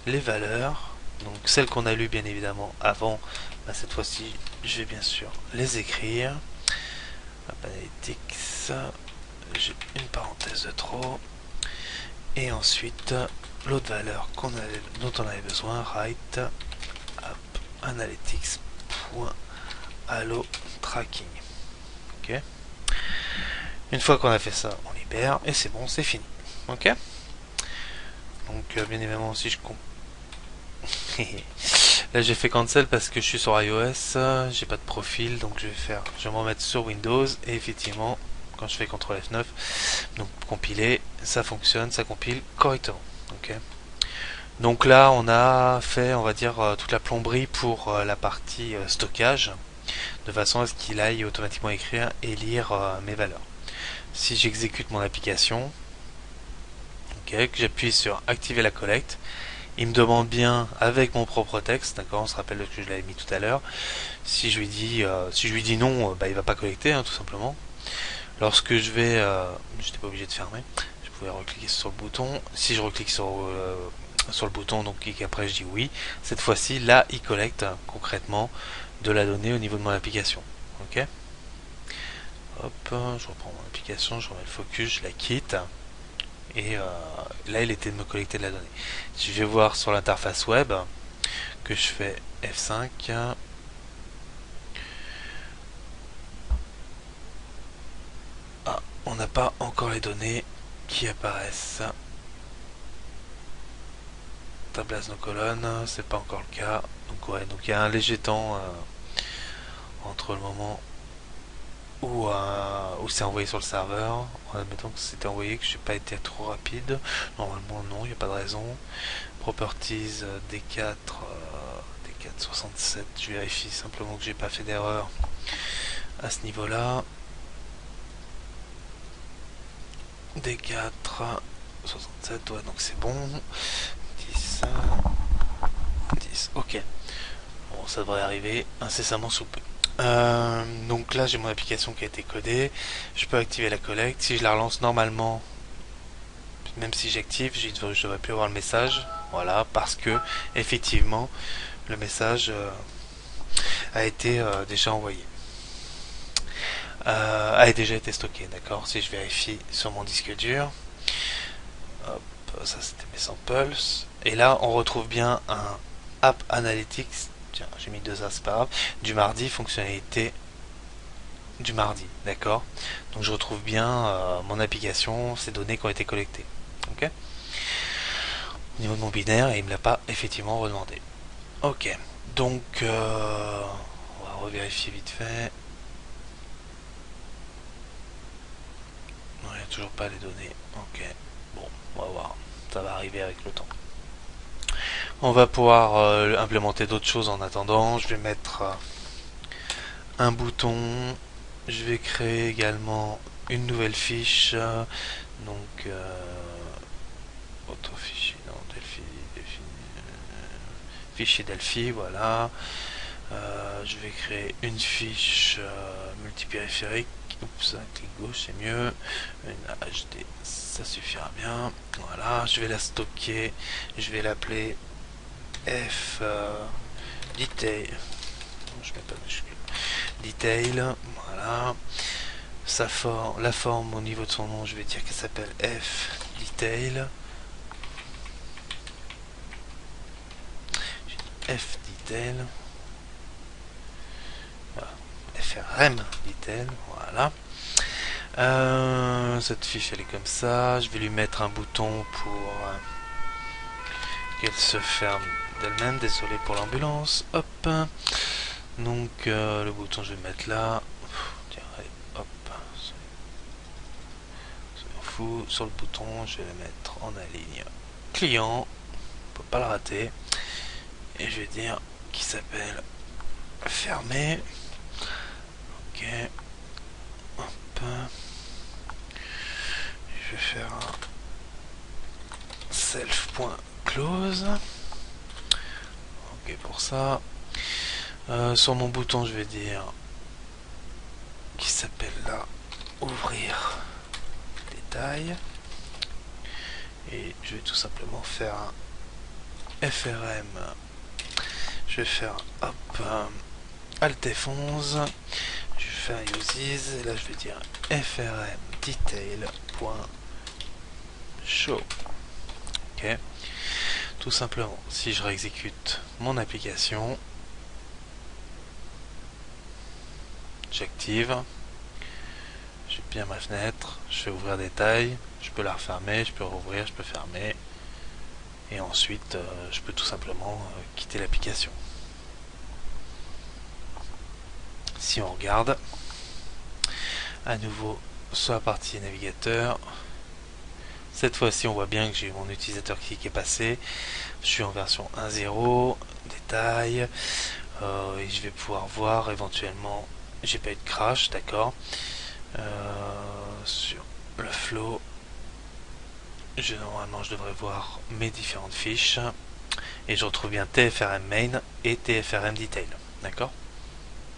les valeurs, donc celles qu'on a lues bien évidemment avant, bah cette fois-ci je vais bien sûr les écrire. Analytics, j'ai une parenthèse de trop, et ensuite l'autre valeur dont on avait besoin, write app analytics point allo tracking. Ok. Une fois qu'on a fait ça, on libère et c'est bon, c'est fini. Ok. Donc bien évidemment si je là j'ai fait cancel parce que je suis sur iOS, j'ai pas de profil, donc je vais me remettre sur Windows et effectivement quand je fais CTRL F9, donc compiler, ça fonctionne, ça compile correctement. Ok. Donc là on a fait, on va dire, toute la plomberie pour la partie stockage, de façon à ce qu'il aille automatiquement écrire et lire mes valeurs. Si j'exécute mon application, okay, que j'appuie sur activer la collecte, il me demande bien avec mon propre texte, d'accord, on se rappelle que je l'avais mis tout à l'heure. Si je lui dis non, bah, il va pas collecter, hein, tout simplement. Lorsque je vais, j'étais pas obligé de fermer, je pouvais recliquer sur le bouton. Si je reclique sur le bouton, donc et qu'après je dis oui, cette fois-ci, là, il collecte concrètement de la donnée au niveau de mon application. Ok. Hop, je reprends mon application, je remets le focus, je la quitte. Et là, il était de me collecter de la donnée. Si je vais voir sur l'interface web, que je fais F5, ah, on n'a pas encore les données qui apparaissent. Tablage nos colonnes, c'est pas encore le cas. Donc ouais, donc il y a un léger temps entre le moment où c'est envoyé sur le serveur. Admettons que c'était envoyé, que j'ai pas été trop rapide. Normalement non, il n'y a pas de raison. Properties D4 67, je vérifie simplement que j'ai pas fait d'erreur à ce niveau là. D4 67, ouais, donc c'est bon. 10, ok. Bon, ça devrait arriver incessamment sous peu. Donc là j'ai mon application qui a été codée, je peux activer la collecte. Si je la relance normalement, même si j'active, je devrais plus avoir le message. Voilà, parce que effectivement le message a été déjà envoyé, a déjà été stocké. D'accord. Si je vérifie sur mon disque dur, hop, ça c'était mes samples, et là on retrouve bien un App Analytics. Tiens, j'ai mis 2 A, c'est pas grave. Du mardi, fonctionnalité du mardi, d'accord? Donc je retrouve bien mon application, ces données qui ont été collectées. Ok? Au niveau de mon binaire, et il me l'a pas effectivement redemandé. Ok, donc on va revérifier vite fait. Non, il n'y a toujours pas les données. Ok, bon, on va voir, ça va arriver avec le temps. On va pouvoir implémenter d'autres choses en attendant. Je vais mettre un bouton. Je vais créer également une nouvelle fiche. Donc, autre fichier, non, Delphi, fichier Delphi, voilà. Je vais créer une fiche multipériphérique. Oups, un clic gauche c'est mieux. Une HD, ça suffira bien. Voilà, je vais la stocker. Je vais l'appeler F detail. Je mets pas de majuscule. Detail, voilà. La forme au niveau de son nom, je vais dire qu'elle s'appelle F detail. F detail. Voilà. FRM detail, voilà. Cette fiche elle est comme ça. Je vais lui mettre un bouton pour qu'elle se ferme d'elle-même. Désolé pour l'ambulance. Hop. Donc le bouton je vais le mettre là. Tiens, allez, hop. Soyons fous. Sur le bouton, je vais le mettre en aligne client. On peut pas le rater. Et je vais dire qu'il s'appelle fermer. Ok. Hop. Je vais faire un self.close. Ok pour ça. Sur mon bouton, je vais dire qui s'appelle là ouvrir détail. Et je vais tout simplement faire un FRM. Je vais faire hop Alt F11. Je vais faire uses. Et là, je vais dire FRM detail.show. Ok. Tout simplement, si je réexécute mon application, j'active, j'ai bien ma fenêtre, je vais ouvrir détail, je peux la refermer, je peux rouvrir, je peux fermer, et ensuite je peux tout simplement quitter l'application. Si on regarde, à nouveau sur la partie navigateur, cette fois-ci on voit bien que j'ai mon utilisateur qui est passé, je suis en version 1.0, détail, et je vais pouvoir voir éventuellement, j'ai pas eu de crash, d'accord. Sur le flow, normalement je devrais voir mes différentes fiches et je retrouve bien TFRM main et TFRM detail, d'accord,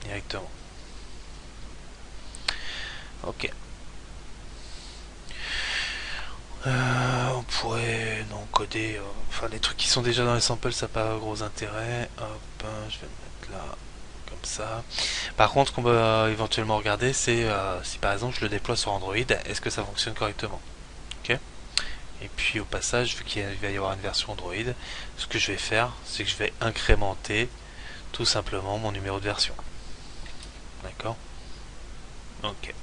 directement. Ok. On pourrait non coder, enfin les trucs qui sont déjà dans les samples, ça n'a pas gros intérêt. Hop, je vais me mettre là comme ça. Par contre, ce qu'on va éventuellement regarder, c'est si par exemple je le déploie sur Android, est-ce que ça fonctionne correctement. Ok. Et puis au passage, vu qu'il va y avoir une version Android, ce que je vais faire, c'est que je vais incrémenter tout simplement mon numéro de version. D'accord. Ok.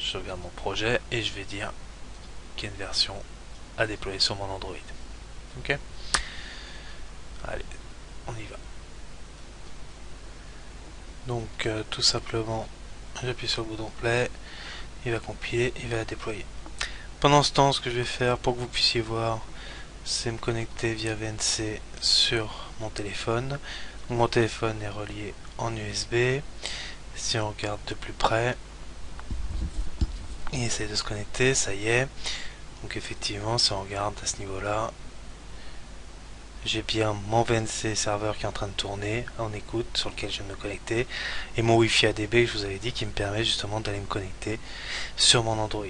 Je regarde mon projet et je vais dire qu'il y a une version à déployer sur mon Android. Ok. Allez, on y va. Donc tout simplement, j'appuie sur le bouton play, il va compiler, il va la déployer. Pendant ce temps, ce que je vais faire pour que vous puissiez voir, c'est me connecter via VNC sur mon téléphone. Mon téléphone est relié en USB. Si on regarde de plus près, il essaie de se connecter, ça y est. Donc effectivement, si on regarde à ce niveau-là, j'ai bien mon VNC serveur qui est en train de tourner en écoute, sur lequel je vais me connecter, et mon Wi-Fi ADB que je vous avais dit qui me permet justement d'aller me connecter sur mon Android.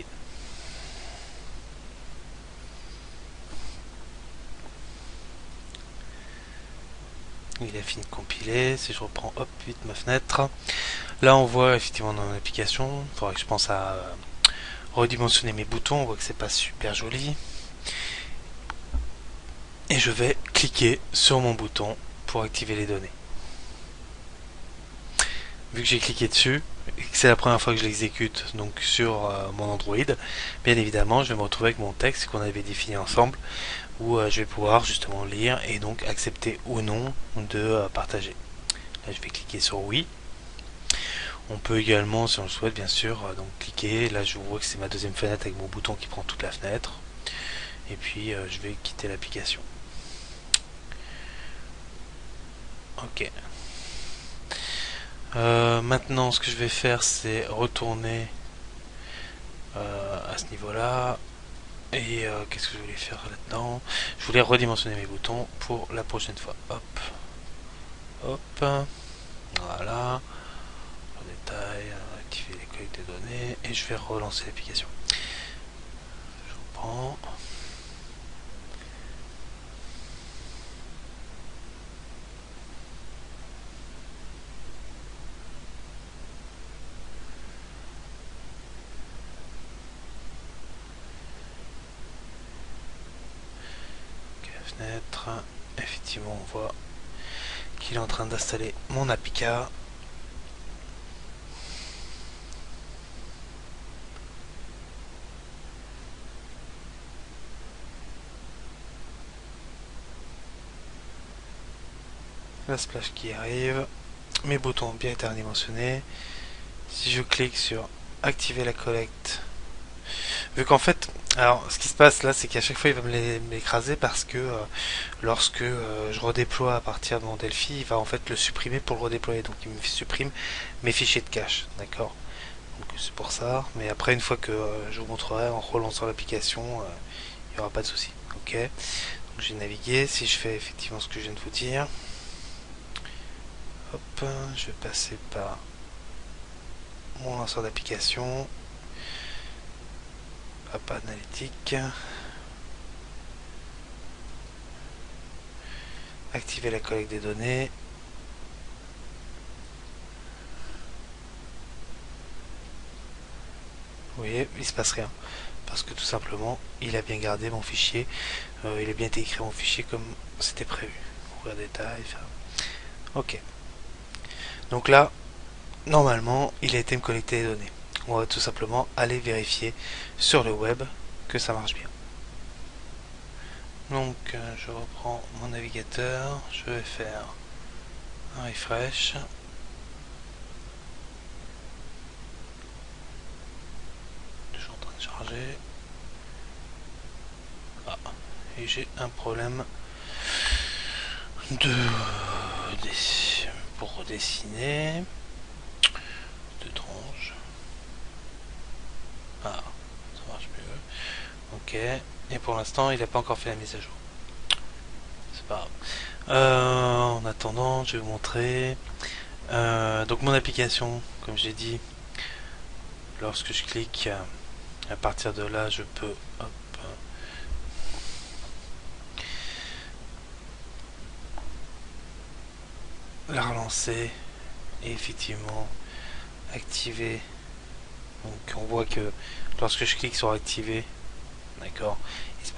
Il a fini de compiler. Si je reprends hop vite ma fenêtre, là on voit effectivement dans l'application, il faudrait que je pense à redimensionner mes boutons, on voit que c'est pas super joli. Et je vais cliquer sur mon bouton pour activer les données. Vu que j'ai cliqué dessus, c'est la première fois que je l'exécute donc sur mon Android, bien évidemment je vais me retrouver avec mon texte qu'on avait défini ensemble, où je vais pouvoir justement lire et donc accepter ou non de partager. Là je vais cliquer sur oui. On peut également, si on le souhaite, bien sûr, donc cliquer. Là, je vois que c'est ma deuxième fenêtre avec mon bouton qui prend toute la fenêtre. Et puis, je vais quitter l'application. Ok. Maintenant, ce que je vais faire, c'est retourner à ce niveau-là. Et qu'est-ce que je voulais faire là-dedans? Je voulais redimensionner mes boutons pour la prochaine fois. Hop. Hop. Voilà. Détail, activer les collectes des données. Et je vais relancer l'application. Je reprends. Fenêtre, effectivement on voit qu'il est en train d'installer mon APK. La splash qui arrive, mes boutons ont bien été redimensionnés. Si je clique sur activer la collecte, vu qu'en fait, alors ce qui se passe là, c'est qu'à chaque fois il va me l'écraser parce que lorsque je redéploie à partir de mon Delphi, il va en fait le supprimer pour le redéployer, donc il me supprime mes fichiers de cache, d'accord. Donc c'est pour ça, mais après une fois que je vous montrerai en relançant l'application, il n'y aura pas de souci. Ok, donc j'ai navigué, si je fais effectivement ce que je viens de vous dire, hop, je vais passer par mon lanceur d'application, App Analytique, activer la collecte des données. Vous voyez, il se passe rien. Parce que tout simplement, il a bien gardé mon fichier. Il a bien été écrit mon fichier comme c'était prévu. Ouvrir détail. Ok. Donc là, normalement, il a été me collecter les données. On va tout simplement aller vérifier sur le web que ça marche bien. Donc, je reprends mon navigateur. Je vais faire un refresh. Charger. Ah, et j'ai un problème de pour redessiner de tronche. Ah, ça marche mieux. Ok, et pour l'instant il n'a pas encore fait la mise à jour. C'est pas grave. En attendant, je vais vous montrer. Donc mon application, comme j'ai dit, lorsque je clique à partir de là, je peux hop, la relancer et effectivement activer. Donc on voit que lorsque je clique sur activer, d'accord,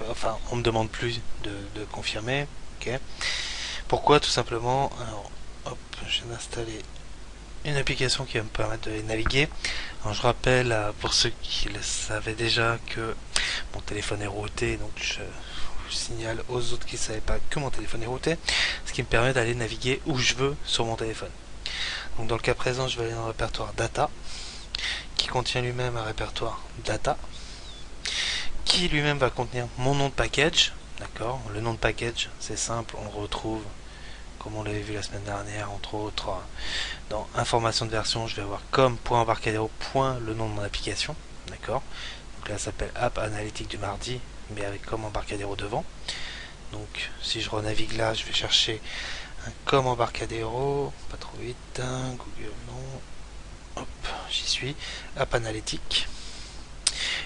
enfin on me demande plus de confirmer. Ok. Pourquoi? Tout simplement, alors, hop, je viens d'installer une application qui va me permettre de les naviguer. Alors, je rappelle pour ceux qui le savaient déjà que mon téléphone est routé, donc je signale aux autres qui ne savaient pas que mon téléphone est routé, ce qui me permet d'aller naviguer où je veux sur mon téléphone. Donc dans le cas présent, je vais aller dans le répertoire data, qui contient lui-même un répertoire data, qui lui-même va contenir mon nom de package. D'accord, le nom de package, c'est simple, on le retrouve comme on l'avait vu la semaine dernière, entre autres, dans information de version, je vais avoir comme.embarcadero. Le nom de mon application. D'accord. Donc là, ça s'appelle App Analytique du mardi, mais avec comme Embarcadero devant. Donc, si je renavigue là, je vais chercher un comme Embarcadero, pas trop vite, Google, non. Hop, j'y suis. App Analytique.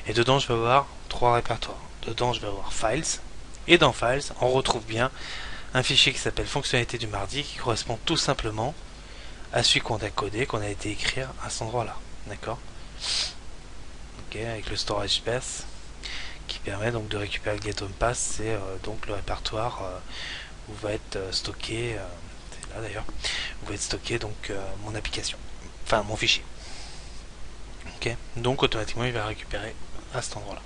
Et dedans, je vais avoir trois répertoires. Dedans, je vais avoir Files. Et dans Files, on retrouve bien un fichier qui s'appelle fonctionnalité du mardi, qui correspond tout simplement à celui qu'on a codé, qu'on a été écrire à cet endroit là, d'accord. Ok, avec le storage space qui permet donc de récupérer le get home pass, c'est donc le répertoire où va être stocké, c'est là d'ailleurs, où va être stocké donc mon application, enfin mon fichier. Ok, donc automatiquement il va récupérer à cet endroit là.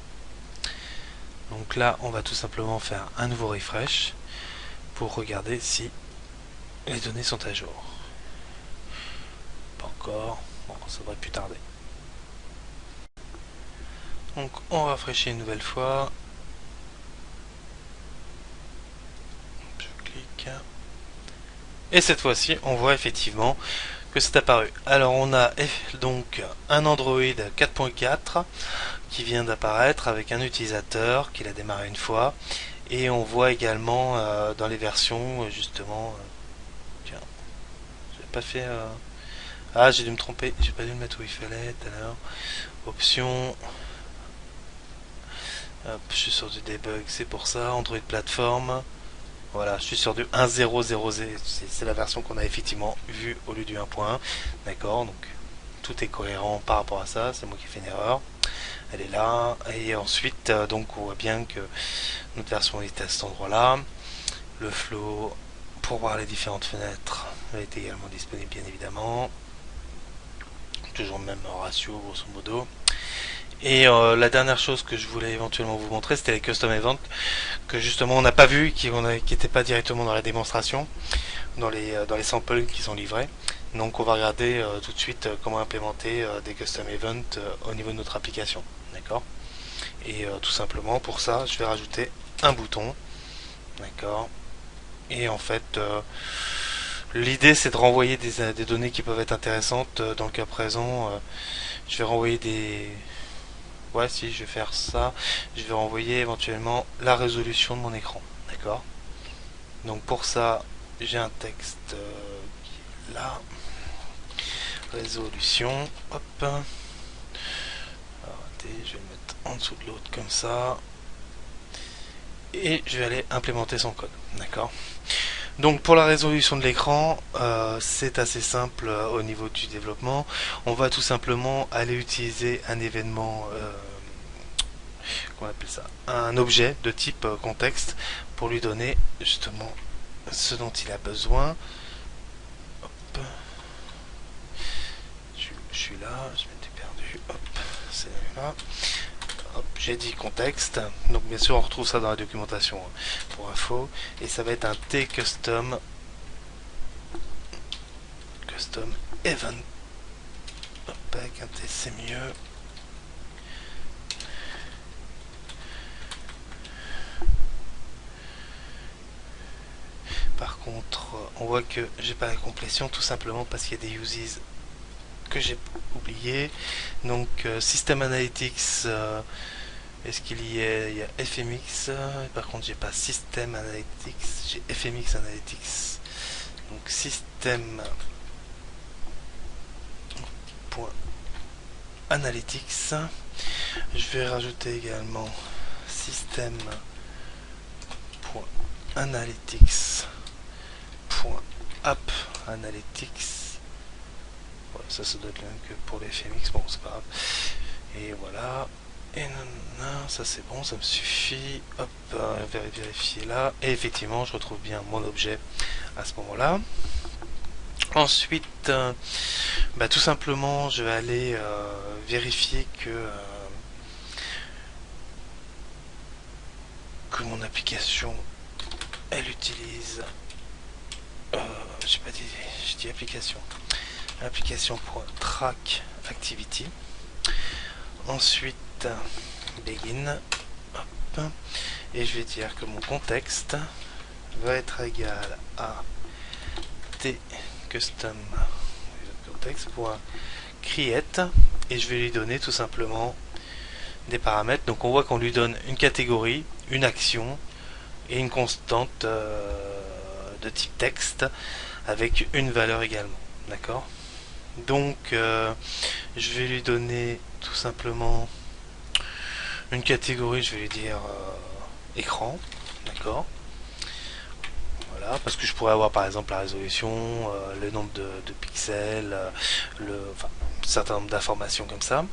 Donc là on va tout simplement faire un nouveau refresh pour regarder si les données sont à jour. Pas encore, bon, ça devrait plus tarder. Donc on rafraîchit une nouvelle fois. Je clique. Et cette fois-ci, on voit effectivement que c'est apparu. Alors on a donc un Android 4.4 qui vient d'apparaître avec un utilisateur qui l'a démarré une fois. Et on voit également dans les versions justement... tiens, j'ai pas fait... ah, j'ai dû me tromper, j'ai pas dû le mettre où il fallait tout à l'heure. Options... Hop, je suis sur du debug, c'est pour ça. Android plateforme. Voilà, je suis sur du 1.0.0. C'est la version qu'on a effectivement vue au lieu du 1.1. D'accord, donc tout est cohérent par rapport à ça. C'est moi qui ai fait une erreur. Elle est là. Et ensuite, donc on voit bien que notre version est à cet endroit-là. Le flow pour voir les différentes fenêtres est également disponible, bien évidemment. Toujours le même ratio, grosso modo. Et la dernière chose que je voulais éventuellement vous montrer, c'était les custom events que justement on n'a pas vu, qui n'étaient pas directement dans la démonstration, dans les samples qui sont livrés. Donc on va regarder tout de suite comment implémenter des custom events au niveau de notre application. D'accord. Et tout simplement pour ça, je vais rajouter un bouton. D'accord. Et en fait, l'idée c'est de renvoyer des données qui peuvent être intéressantes. Dans le cas présent, je vais renvoyer des... Ouais, si je vais faire ça, je vais renvoyer éventuellement la résolution de mon écran. D'accord. Donc pour ça, j'ai un texte qui est là. Résolution. Hop. Alors, attendez, je vais le mettre en dessous de l'autre comme ça. Et je vais aller implémenter son code. D'accord. Donc pour la résolution de l'écran, c'est assez simple au niveau du développement. On va tout simplement aller utiliser un événement, qu'on appelle ça, un objet de type contexte pour lui donner justement ce dont il a besoin. Hop. Je suis là, je m'étais perdu. Hop, c'est là. Hop, j'ai dit contexte. Donc bien sûr on retrouve ça dans la documentation pour info. Et ça va être un T custom event. Hop, avec un T c'est mieux. Par contre, on voit que j'ai pas la complétion tout simplement parce qu'il y a des uses que j'ai oublié. Donc System Analytics, est-ce qu'il y a, il y a FMX, par contre j'ai pas System Analytics, j'ai FMX Analytics. Donc System Analytics. Je vais rajouter également System Analytics app Analytics. Ouais, ça doit être le même que pour les FMX, bon c'est pas grave. Et voilà. Et non, ça c'est bon, ça me suffit. Hop, vérifier là. Et effectivement, je retrouve bien mon objet à ce moment-là. Ensuite, tout simplement, je vais aller vérifier que mon application, elle utilise... j'ai pas dit, je dis application. Application.track activity. Ensuite, begin. Hop. Et je vais dire que mon contexte va être égal à t custom context.create et je vais lui donner tout simplement des paramètres. Donc on voit qu'on lui donne une catégorie, une action et une constante de type texte avec une valeur également. D'accord. Donc je vais lui donner tout simplement une catégorie, je vais lui dire écran. D'accord. Voilà, parce que je pourrais avoir par exemple la résolution, le nombre de pixels, un certain nombre d'informations comme ça.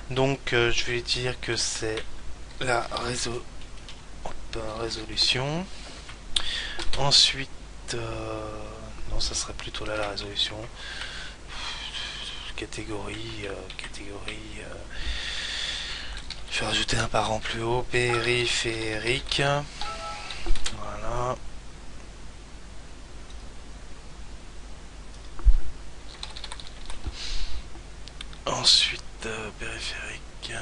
Donc je vais dire que c'est la résolution. Ensuite, non, ça serait plutôt là la résolution. catégorie, je vais rajouter un parent plus haut, périphérique. Voilà. Ensuite, périphérique,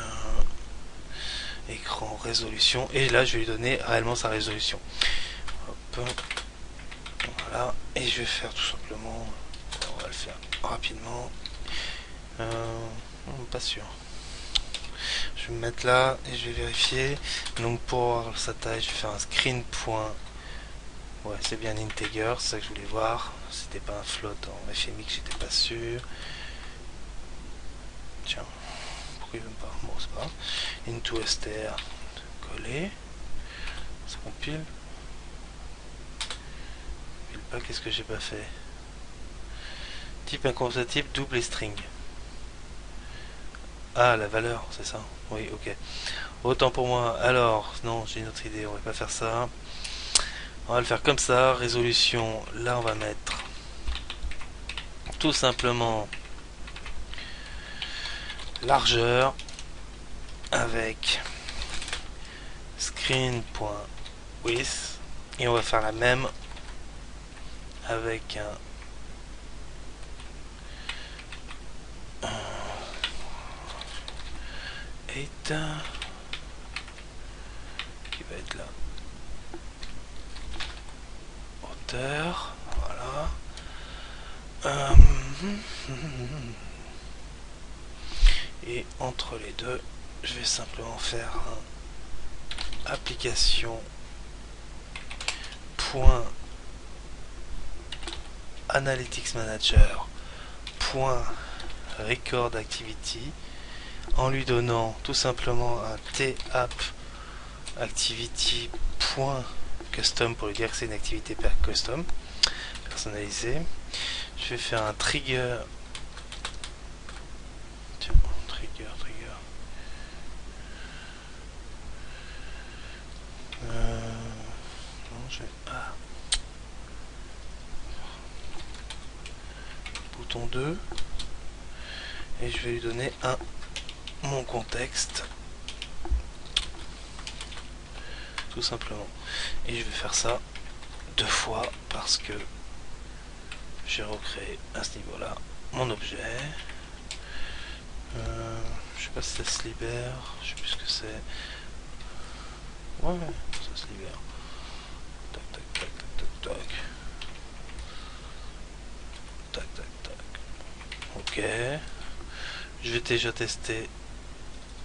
écran, résolution. Et là, je vais lui donner réellement sa résolution. Hop. Voilà. Et je vais faire tout simplement, on va le faire rapidement. Pas sûr. Je vais me mettre là et je vais vérifier. Donc pour voir sa taille, je vais faire un screen point. Ouais, c'est bien integer, c'est ça que je voulais voir. C'était pas un float en FMX, j'étais pas sûr. Tiens, pourquoi il veut pas? Bon, c'est pas grave. Into str, coller. Ça compile. Compile pas, qu'est-ce que j'ai pas fait? Type incompatible, double et string. Ah, la valeur, c'est ça? Oui, ok. Autant pour moi. Alors, non, j'ai une autre idée, on va pas faire ça. On va le faire comme ça. Résolution, là on va mettre tout simplement largeur avec screen.width et on va faire la même avec un qui va être là, hauteur, voilà. Et entre les deux, je vais simplement faire un application point analytics manager point record activity en lui donnant tout simplement un tapp activity point custom pour lui dire que c'est une activité custom personnalisée. Je vais faire un trigger. Tiens, trigger. Non, je vais. Ah. Bouton 2. Et je vais lui donner mon contexte. Tout simplement. Et je vais faire ça 2 fois parce que j'ai recréé à ce niveau là mon objet. Je sais pas si ça se libère, je sais plus ce que c'est. Ouais, ça se libère. Tac. Ok. Je vais déjà tester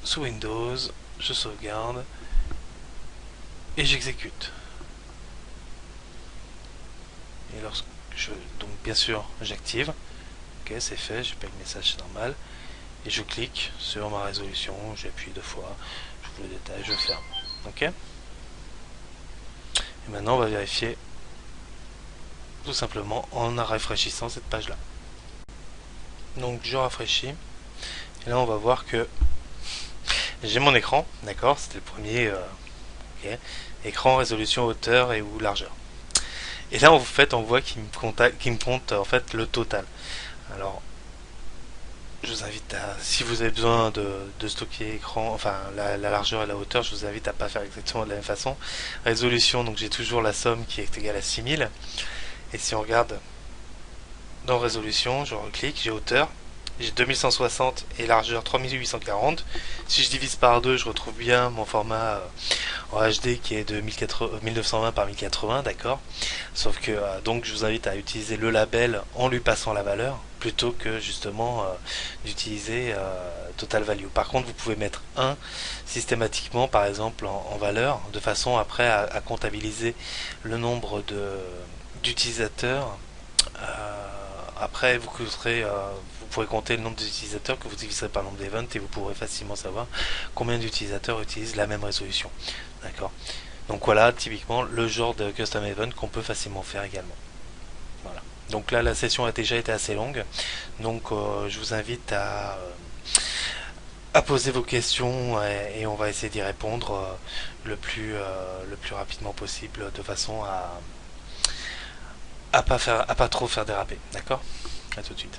sous Windows. Je sauvegarde. Et j'exécute. Et lorsque donc bien sûr j'active. Ok, c'est fait, j'ai pas le message normal. Et je clique sur ma résolution, j'appuie 2 fois, je vous le détail, je ferme. Ok. Et maintenant on va vérifier tout simplement en rafraîchissant cette page là. Donc je rafraîchis. Et là on va voir que j'ai mon écran, d'accord, c'était le premier okay. Écran, résolution, hauteur et ou largeur. Et là en fait on voit qu'il me compte en fait le total. Alors je vous invite à, si vous avez besoin de stocker écran, enfin la largeur et la hauteur, je vous invite à pas faire exactement de la même façon. Résolution, donc j'ai toujours la somme qui est égale à 6000. Et si on regarde dans résolution, je reclique, j'ai hauteur, j'ai 2160 et largeur 3840. Si je divise par 2, je retrouve bien mon format en HD qui est de 1920 par 1080, d'accord. Sauf que donc je vous invite à utiliser le label en lui passant la valeur plutôt que justement d'utiliser total value. Par contre, vous pouvez mettre 1 systématiquement par exemple en valeur de façon après à comptabiliser le nombre d'utilisateurs. Après vous pourrez compter le nombre d'utilisateurs que vous diviserez par le nombre d'events et vous pourrez facilement savoir combien d'utilisateurs utilisent la même résolution. D'accord. Donc voilà typiquement le genre de custom event qu'on peut facilement faire également. Voilà. Donc là la session a déjà été assez longue. Donc je vous invite à poser vos questions et on va essayer d'y répondre le plus rapidement possible de façon à pas trop faire déraper. D'accord. À tout de suite.